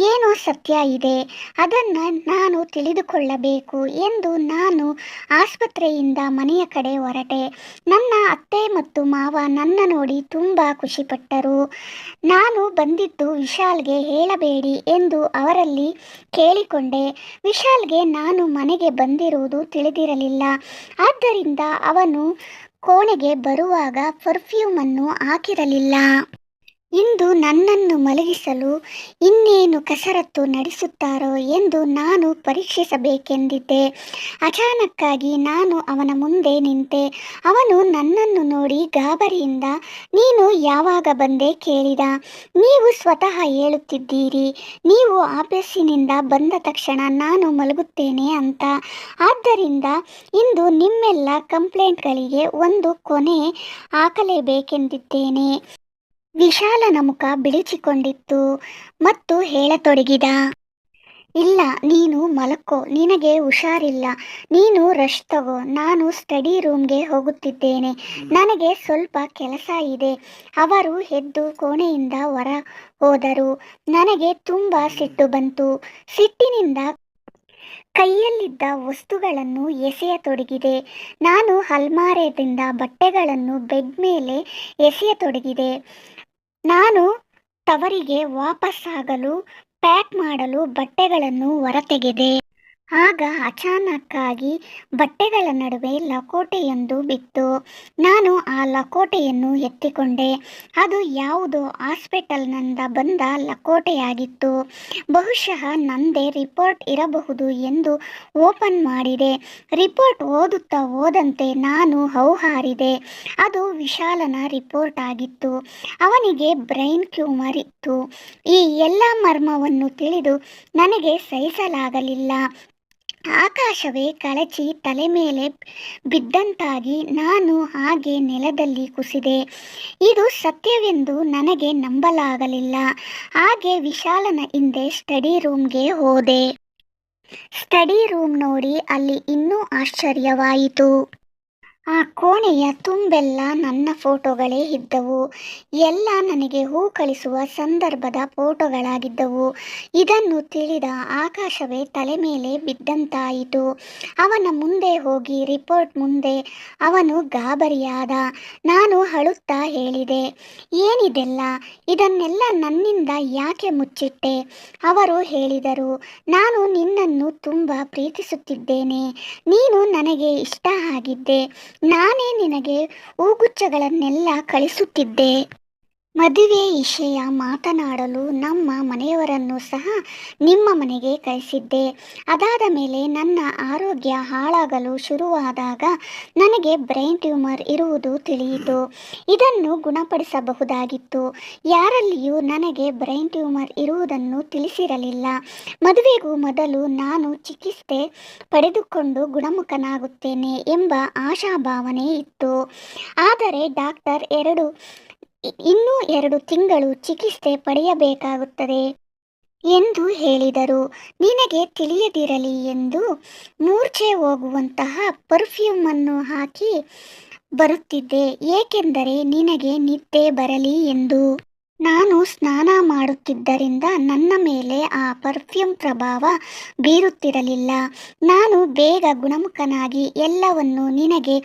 Speaker 1: ಏನೋ ಸತ್ಯ ಇದೆ, ಅದನ್ನು ನಾನು ತಿಳಿದುಕೊಳ್ಳಬೇಕು ಎಂದು ನಾನು ಆಸ್ಪತ್ರೆಯಿಂದ ಮನೆಯ ಕಡೆ ಹೊರಟೆ. ನನ್ನ ಅತ್ತೆ ಮತ್ತು ಮಾವ ನನ್ನ ನೋಡಿ ತುಂಬ ಖುಷಿಪಟ್ಟರು. ನಾನು ಬಂದಿದ್ದು ವಿಶಾಲ್ಗೆ ಹೇಳಬೇಡಿ ಎಂದು ಅವರಲ್ಲಿ ಕೇಳಿಕೊಂಡೆ. ವಿಶಾಲ್ಗೆ ನಾನು ಮನೆಗೆ ಬಂದಿರುವುದು ತಿಳಿದಿರಲಿಲ್ಲ. ಆದ್ದರಿಂದ ಅವನು ಕೋಣೆಗೆ ಬರುವಾಗ ಪರ್ಫ್ಯೂಮನ್ನು ಹಾಕಿರಲಿಲ್ಲ. ಇಂದು ನನ್ನನ್ನು ಮಲಗಿಸಲು ಇನ್ನೇನು ಕಸರತ್ತು ನಡೆಸುತ್ತಾರೋ ಎಂದು ನಾನು ಪರೀಕ್ಷಿಸಬೇಕೆಂದಿದ್ದೆ. ಅಚಾನಕ್ಕಾಗಿ ನಾನು ಅವನ ಮುಂದೆ ನಿಂತೆ. ಅವನು ನನ್ನನ್ನು ನೋಡಿ ಗಾಬರಿಯಿಂದ "ನೀನು ಯಾವಾಗ ಬಂದೆ?" ಕೇಳಿದ. "ನೀವು ಸ್ವತಃ ಹೇಳುತ್ತಿದ್ದೀರಿ, ನೀವು ಆಫೀಸಿನಿಂದ ಬಂದ ತಕ್ಷಣ ನಾನು ಮಲಗುತ್ತೇನೆ ಅಂತ. ಆದ್ದರಿಂದ ಇಂದು ನಿಮ್ಮೆಲ್ಲ ಕಂಪ್ಲೇಂಟ್ಗಳಿಗೆ ಒಂದು ಕೊನೆ ಹಾಕಲೇಬೇಕೆಂದಿದ್ದೇನೆ." ವಿಶಾಲನ ಮುಖ ಬಿಳಿಚಿಕೊಂಡಿತ್ತು ಮತ್ತು ಹೇಳತೊಡಗಿದ, "ಇಲ್ಲ, ನೀನು ಮಲಕ್ಕೋ, ನಿನಗೆ ಹುಷಾರಿಲ್ಲ. ನೀನು ರೆಸ್ಟ್ ತಗೋ. ನಾನು ಸ್ಟಡಿ ರೂಮ್ಗೆ ಹೋಗುತ್ತಿದ್ದೇನೆ. ನನಗೆ ಸ್ವಲ್ಪ ಕೆಲಸ ಇದೆ." ಅವರು ಎದ್ದು ಕೋಣೆಯಿಂದ ಹೊರ ಹೋದರು. ನನಗೆ ತುಂಬ ಸಿಟ್ಟು ಬಂತು. ಸಿಟ್ಟಿನಿಂದ ಕೈಯಲ್ಲಿದ್ದ ವಸ್ತುಗಳನ್ನು ಎಸೆಯತೊಡಗಿದೆ. ನಾನು ಅಲ್ಮಾರಿಯಿಂದ ಬಟ್ಟೆಗಳನ್ನು ಬೆಡ್ ಮೇಲೆ ಎಸೆಯತೊಡಗಿದೆ. ನಾನು ತವರಿಗೆ ವಾಪಸ್ಸಾಗಲು ಪ್ಯಾಕ್ ಮಾಡಲು ಬಟ್ಟೆಗಳನ್ನು ಹೊರತೆಗೆದೆ. ಆಗ ಅಚಾನಕ್ಕಾಗಿ ಬಟ್ಟೆಗಳ ನಡುವೆ ಲಕೋಟೆಯೊಂದು ಬಿತ್ತು. ನಾನು ಆ ಲಕೋಟೆಯನ್ನು ಎತ್ತಿಕೊಂಡೆ. ಅದು ಯಾವುದೋ ಹಾಸ್ಪಿಟಲ್ನಿಂದ ಬಂದ ಲಕೋಟೆಯಾಗಿತ್ತು. ಬಹುಶಃ ನಂದೇ ರಿಪೋರ್ಟ್ ಇರಬಹುದು ಎಂದು ಓಪನ್ ಮಾಡಿದೆ. ರಿಪೋರ್ಟ್ ಓದುತ್ತಾ ಹೋದಂತೆ ನಾನು ಹೌಹಾರಿದೆ. ಅದು ವಿಶಾಲನ ರಿಪೋರ್ಟ್ ಆಗಿತ್ತು. ಅವನಿಗೆ ಬ್ರೈನ್ ಟ್ಯೂಮರ್ ಇತ್ತು. ಈ ಎಲ್ಲ ಮರ್ಮವನ್ನು ತಿಳಿದು ನನಗೆ ಸಹಿಸಲಾಗಲಿಲ್ಲ. ಆಕಾಶವೇ ಕಳಚಿ ತಲೆ ಮೇಲೆ ಬಿದ್ದಂತಾಗಿ ನಾನು ಹಾಗೆ ನೆಲದಲ್ಲಿ ಕುಸಿದೆ. ಇದು ಸತ್ಯವೆಂದು ನನಗೆ ನಂಬಲಾಗಲಿಲ್ಲ. ಹಾಗೆ ವಿಶಾಲನ ಹಿಂದೆ ಸ್ಟಡಿ ರೂಮ್ಗೆ ಹೋದೆ. ಸ್ಟಡಿ ರೂಮ್ ನೋಡಿ ಅಲ್ಲಿ ಇನ್ನೂ ಆಶ್ಚರ್ಯವಾಯಿತು. ಆ ಕೋಣೆಯ ತುಂಬೆಲ್ಲ ನನ್ನ ಫೋಟೋಗಳೇ ಇದ್ದವು. ಎಲ್ಲ ನನಗೆ ಹೂ ಕಳಿಸುವ ಸಂದರ್ಭದ ಫೋಟೋಗಳಾಗಿದ್ದವು. ಇದನ್ನು ತಿಳಿದ ಆಕಾಶವೇ ತಲೆ ಮೇಲೆ ಬಿದ್ದಂತಾಯಿತು. ಅವನ ಮುಂದೆ ಹೋಗಿ ರಿಪೋರ್ಟ್ ಮುಂದೆ ಅವನು ಗಾಬರಿಯಾದ. ನಾನು ಅಳುತ್ತಾ ಹೇಳಿದೆ, "ಏನಿದೆಲ್ಲ? ಇದನ್ನೆಲ್ಲ ನನ್ನಿಂದ ಯಾಕೆ ಮುಚ್ಚಿಟ್ಟೆ?" ಅವರು ಹೇಳಿದರು, "ನಾನು ನಿನ್ನನ್ನು ತುಂಬ ಪ್ರೀತಿಸುತ್ತಿದ್ದೇನೆ. ನೀನು ನನಗೆ ಇಷ್ಟ ಆಗಿದ್ದೆ. ನಾನೇ ನಿನಗೆ ಹೂಗುಚ್ಛಗಳನ್ನೆಲ್ಲ ಕಳಿಸುತ್ತಿದ್ದೆ. ಮದುವೆ ವಿಷಯ ಮಾತನಾಡಲು ನಮ್ಮ ಮನೆಯವರನ್ನು ಸಹ ನಿಮ್ಮ ಮನೆಗೆ ಕಳಿಸಿದ್ದೆ. ಅದಾದ ಮೇಲೆ ನನ್ನ ಆರೋಗ್ಯ ಹಾಳಾಗಲು ಶುರುವಾದಾಗ ನನಗೆ ಬ್ರೈನ್ ಟ್ಯೂಮರ್ ಇರುವುದು ತಿಳಿಯಿತು. ಇದನ್ನು ಗುಣಪಡಿಸಬಹುದಾಗಿತ್ತು. ಯಾರಲ್ಲಿಯೂ ನನಗೆ ಬ್ರೈನ್ ಟ್ಯೂಮರ್ ಇರುವುದನ್ನು ತಿಳಿಸಿರಲಿಲ್ಲ. ಮದುವೆಗೂ ಮೊದಲು ನಾನು ಚಿಕಿತ್ಸೆ ಪಡೆದುಕೊಂಡು ಗುಣಮುಖನಾಗುತ್ತೇನೆ ಎಂಬ ಆಶಾಭಾವನೆ ಇತ್ತು. ಆದರೆ ಡಾಕ್ಟರ್ ಇನ್ನೂ 2 ತಿಂಗಳು ಚಿಕಿತ್ಸೆ ಪಡೆಯಬೇಕಾಗುತ್ತದೆ ಎಂದು ಹೇಳಿದರು. ನಿನಗೆ ತಿಳಿಯದಿರಲಿ ಎಂದು ಮೂರ್ಛೆ ಹೋಗುವಂತಹ ಪರ್ಫ್ಯೂಮನ್ನು ಹಾಕಿ ಬರುತ್ತಿದ್ದೆ, ಏಕೆಂದರೆ ನಿನಗೆ ನಿದ್ದೆ ಬರಲಿ ಎಂದು. ನಾನು ಸ್ನಾನ ಮಾಡುತ್ತಿದ್ದರಿಂದ ನನ್ನ ಮೇಲೆ ಆ ಪರ್ಫ್ಯೂಮ್ ಪ್ರಭಾವ ಬೀರುತ್ತಿರಲಿಲ್ಲ. ನಾನು ಬೇಗ ಗುಣಮುಖನಾಗಿ ಎಲ್ಲವನ್ನು ನಿನಗೆ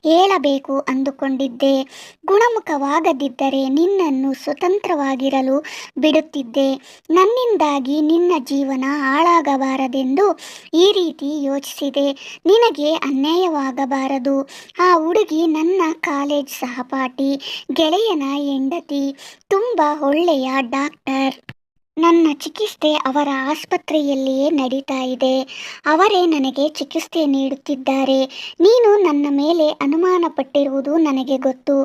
Speaker 1: ಹೇಳಬೇಕು ಅಂದುಕೊಂಡಿದ್ದೆ. ಗುಣಮುಖವಾಗದಿದ್ದರೆ ನಿನ್ನನ್ನು ಸ್ವತಂತ್ರವಾಗಿರಲು ಬಿಡುತ್ತಿದ್ದೆ. ನನ್ನಿಂದಾಗಿ ನಿನ್ನ ಜೀವನ ಹಾಳಾಗಬಾರದೆಂದು ಈ ರೀತಿ ಯೋಚಿಸಿದೆ. ನಿನಗೆ ಅನ್ಯಾಯವಾಗಬಾರದು. ಆ ಹುಡುಗಿ ನನ್ನ ಕಾಲೇಜ್ ಸಹಪಾಠಿ, ಗೆಳೆಯನ ಹೆಂಡತಿ, ತುಂಬ ಒಳ್ಳೆಯ ಡಾಕ್ಟರ್. ನನ್ನ ಚಿಕಿತ್ಸೆ ಅವರ ಆಸ್ಪತ್ರೆಯಲ್ಲಿಯೇ ನಡೀತಾ ಇದೆ. ಅವರೇ ನನಗೆ ಚಿಕಿತ್ಸೆ ನೀಡುತ್ತಿದ್ದಾರೆ. ನೀನು ನನ್ನ ಮೇಲೆ ಅನುಮಾನ ಪಟ್ಟಿರುವುದು ನನಗೆ ಗೊತ್ತು.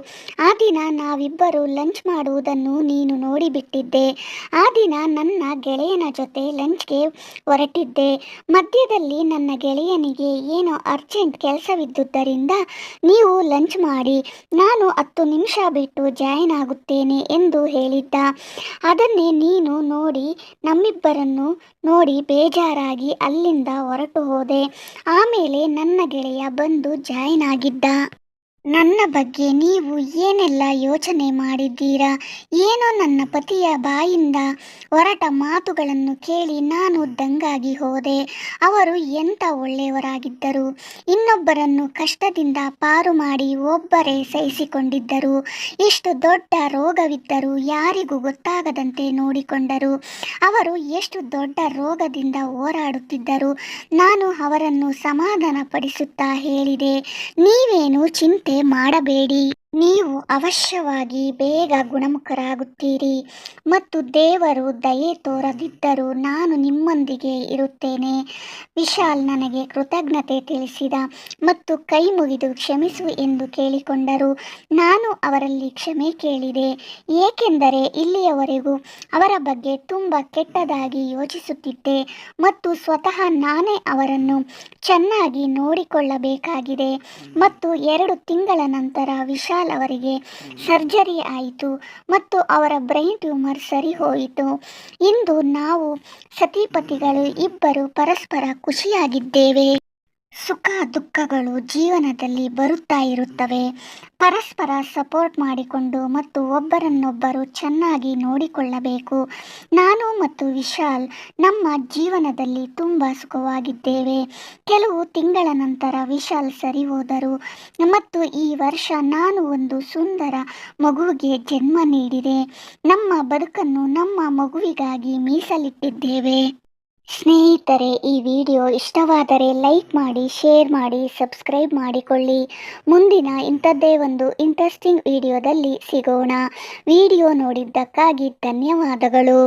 Speaker 1: ಆ ದಿನ ನಾವಿಬ್ಬರು ಲಂಚ್ ಮಾಡುವುದನ್ನು ನೀನು ನೋಡಿಬಿಟ್ಟಿದ್ದೆ. ಆ ದಿನ ನನ್ನ ಗೆಳೆಯನ ಜೊತೆ ಲಂಚ್ಗೆ ಹೊರಟಿದ್ದೆ. ಮಧ್ಯದಲ್ಲಿ ನನ್ನ ಗೆಳೆಯನಿಗೆ ಏನೋ ಅರ್ಜೆಂಟ್ ಕೆಲಸವಿದ್ದುದರಿಂದ ನೀವು ಲಂಚ್ ಮಾಡಿ, ನಾನು 10 ನಿಮಿಷ ಬಿಟ್ಟು ಜಾಯಿನ್ ಆಗುತ್ತೇನೆ ಎಂದು ಹೇಳಿದ್ದ. ಅದನ್ನೇ ನೀನು ನೋಡಿ ನಮ್ಮಿಬ್ಬರನ್ನು ನೋಡಿ ಬೇಜಾರಾಗಿ ಅಲ್ಲಿಂದ ಹೊರಟು ಹೋದೆ. ಆಮೇಲೆ ನನ್ನ ಗೆಳೆಯ ಬಂದು ಜಾಯಿನ್ ಆಗಿದ್ದ. ನನ್ನ ಬಗ್ಗೆ ನೀವು ಏನೆಲ್ಲ ಯೋಚನೆ ಮಾಡಿದ್ದೀರಾ? ಏನೋ ನನ್ನ ಪತಿಯ ಬಾಯಿಂದ ಹೊರಟ ಮಾತುಗಳನ್ನು ಕೇಳಿ ನಾನು ದಂಗಾಗಿ ಹೋದೆ. ಅವರು ಎಂಥ ಒಳ್ಳೆಯವರಾಗಿದ್ದರು. ಇನ್ನೊಬ್ಬರನ್ನು ಕಷ್ಟದಿಂದ ಪಾರು ಮಾಡಿ ಒಬ್ಬರೇ ಸಹಿಸಿಕೊಂಡಿದ್ದರು. ಇಷ್ಟು ದೊಡ್ಡ ರೋಗವಿದ್ದರೂ ಯಾರಿಗೂ ಗೊತ್ತಾಗದಂತೆ ನೋಡಿಕೊಂಡರು. ಅವರು ಎಷ್ಟು ದೊಡ್ಡ ರೋಗದಿಂದ ಹೋರಾಡುತ್ತಿದ್ದರು. ನಾನು ಅವರನ್ನು ಸಮಾಧಾನ ಪಡಿಸುತ್ತಾ ಹೇಳಿದೆ, ನೀವೇನು ಚಿಂತೆ ಮಾಡಬೇಡಿ. ನೀವು ಅವಶ್ಯವಾಗಿ ಬೇಗ ಗುಣಮುಖರಾಗುತ್ತೀರಿ ಮತ್ತು ದೇವರು ದಯೆ ತೋರದಿದ್ದರೂ ನಾನು ನಿಮ್ಮೊಂದಿಗೆ ಇರುತ್ತೇನೆ. ವಿಶಾಲ್ ನನಗೆ ಕೃತಜ್ಞತೆ ತಿಳಿಸಿದ ಮತ್ತು ಕೈ ಮುಗಿದು ಕ್ಷಮಿಸು ಎಂದು ಕೇಳಿಕೊಂಡರು. ನಾನು ಅವರಲ್ಲಿ ಕ್ಷಮೆ ಕೇಳಿದೆ, ಏಕೆಂದರೆ ಇಲ್ಲಿಯವರೆಗೂ ಅವರ ಬಗ್ಗೆ ತುಂಬ ಕೆಟ್ಟದಾಗಿ ಯೋಚಿಸುತ್ತಿದ್ದೆ ಮತ್ತು ಸ್ವತಃ ನಾನೇ ಅವರನ್ನು ಚೆನ್ನಾಗಿ ನೋಡಿಕೊಳ್ಳಬೇಕಾಗಿದೆ. ಮತ್ತು 2 ತಿಂಗಳ ನಂತರ ವಿಶಾಲ್ ಅವರಿಗೆ ಸರ್ಜರಿ ಆಯಿತು ಮತ್ತು ಅವರ ಬ್ರೈನ್ ಟ್ಯೂಮರ್ ಸರಿ ಹೋಯಿತು. ಇಂದು ನಾವು ಸತಿಪತಿಗಳು ಇಬ್ಬರು ಪರಸ್ಪರ ಖುಷಿಯಾಗಿದ್ದೇವೆ. ಸುಖ ದುಃಖಗಳು ಜೀವನದಲ್ಲಿ ಬರುತ್ತಾ ಇರುತ್ತವೆ. ಪರಸ್ಪರ ಸಪೋರ್ಟ್ ಮಾಡಿಕೊಂಡು ಮತ್ತು ಒಬ್ಬರನ್ನೊಬ್ಬರು ಚೆನ್ನಾಗಿ ನೋಡಿಕೊಳ್ಳಬೇಕು. ನಾನು ಮತ್ತು ವಿಶಾಲ್ ನಮ್ಮ ಜೀವನದಲ್ಲಿ ತುಂಬ ಸುಖವಾಗಿದ್ದೇವೆ. ಕೆಲವು ತಿಂಗಳ ನಂತರ ವಿಶಾಲ್ ಸರಿ ಹೋದರು ಮತ್ತು ಈ ವರ್ಷ ನಾನು ಒಂದು ಸುಂದರ ಮಗುವಿಗೆ ಜನ್ಮ ನೀಡಿದೆ. ನಮ್ಮ ಬದುಕನ್ನು ನಮ್ಮ ಮಗುವಿಗಾಗಿ ಮೀಸಲಿಟ್ಟಿದ್ದೇವೆ. ಸ್ನೇಹಿತರೆ, ಈ ವಿಡಿಯೋ ಇಷ್ಟವಾದರೆ ಲೈಕ್ ಮಾಡಿ, ಶೇರ್ ಮಾಡಿ, ಸಬ್ಸ್ಕ್ರೈಬ್ ಮಾಡಿಕೊಳ್ಳಿ. ಮುಂದಿನ ಇಂಥದ್ದೇ ಒಂದು ಇಂಟ್ರೆಸ್ಟಿಂಗ್ ವಿಡಿಯೋದಲ್ಲಿ ಸಿಗೋಣ. ವಿಡಿಯೋ ನೋಡಿದ್ದಕ್ಕಾಗಿ ಧನ್ಯವಾದಗಳು.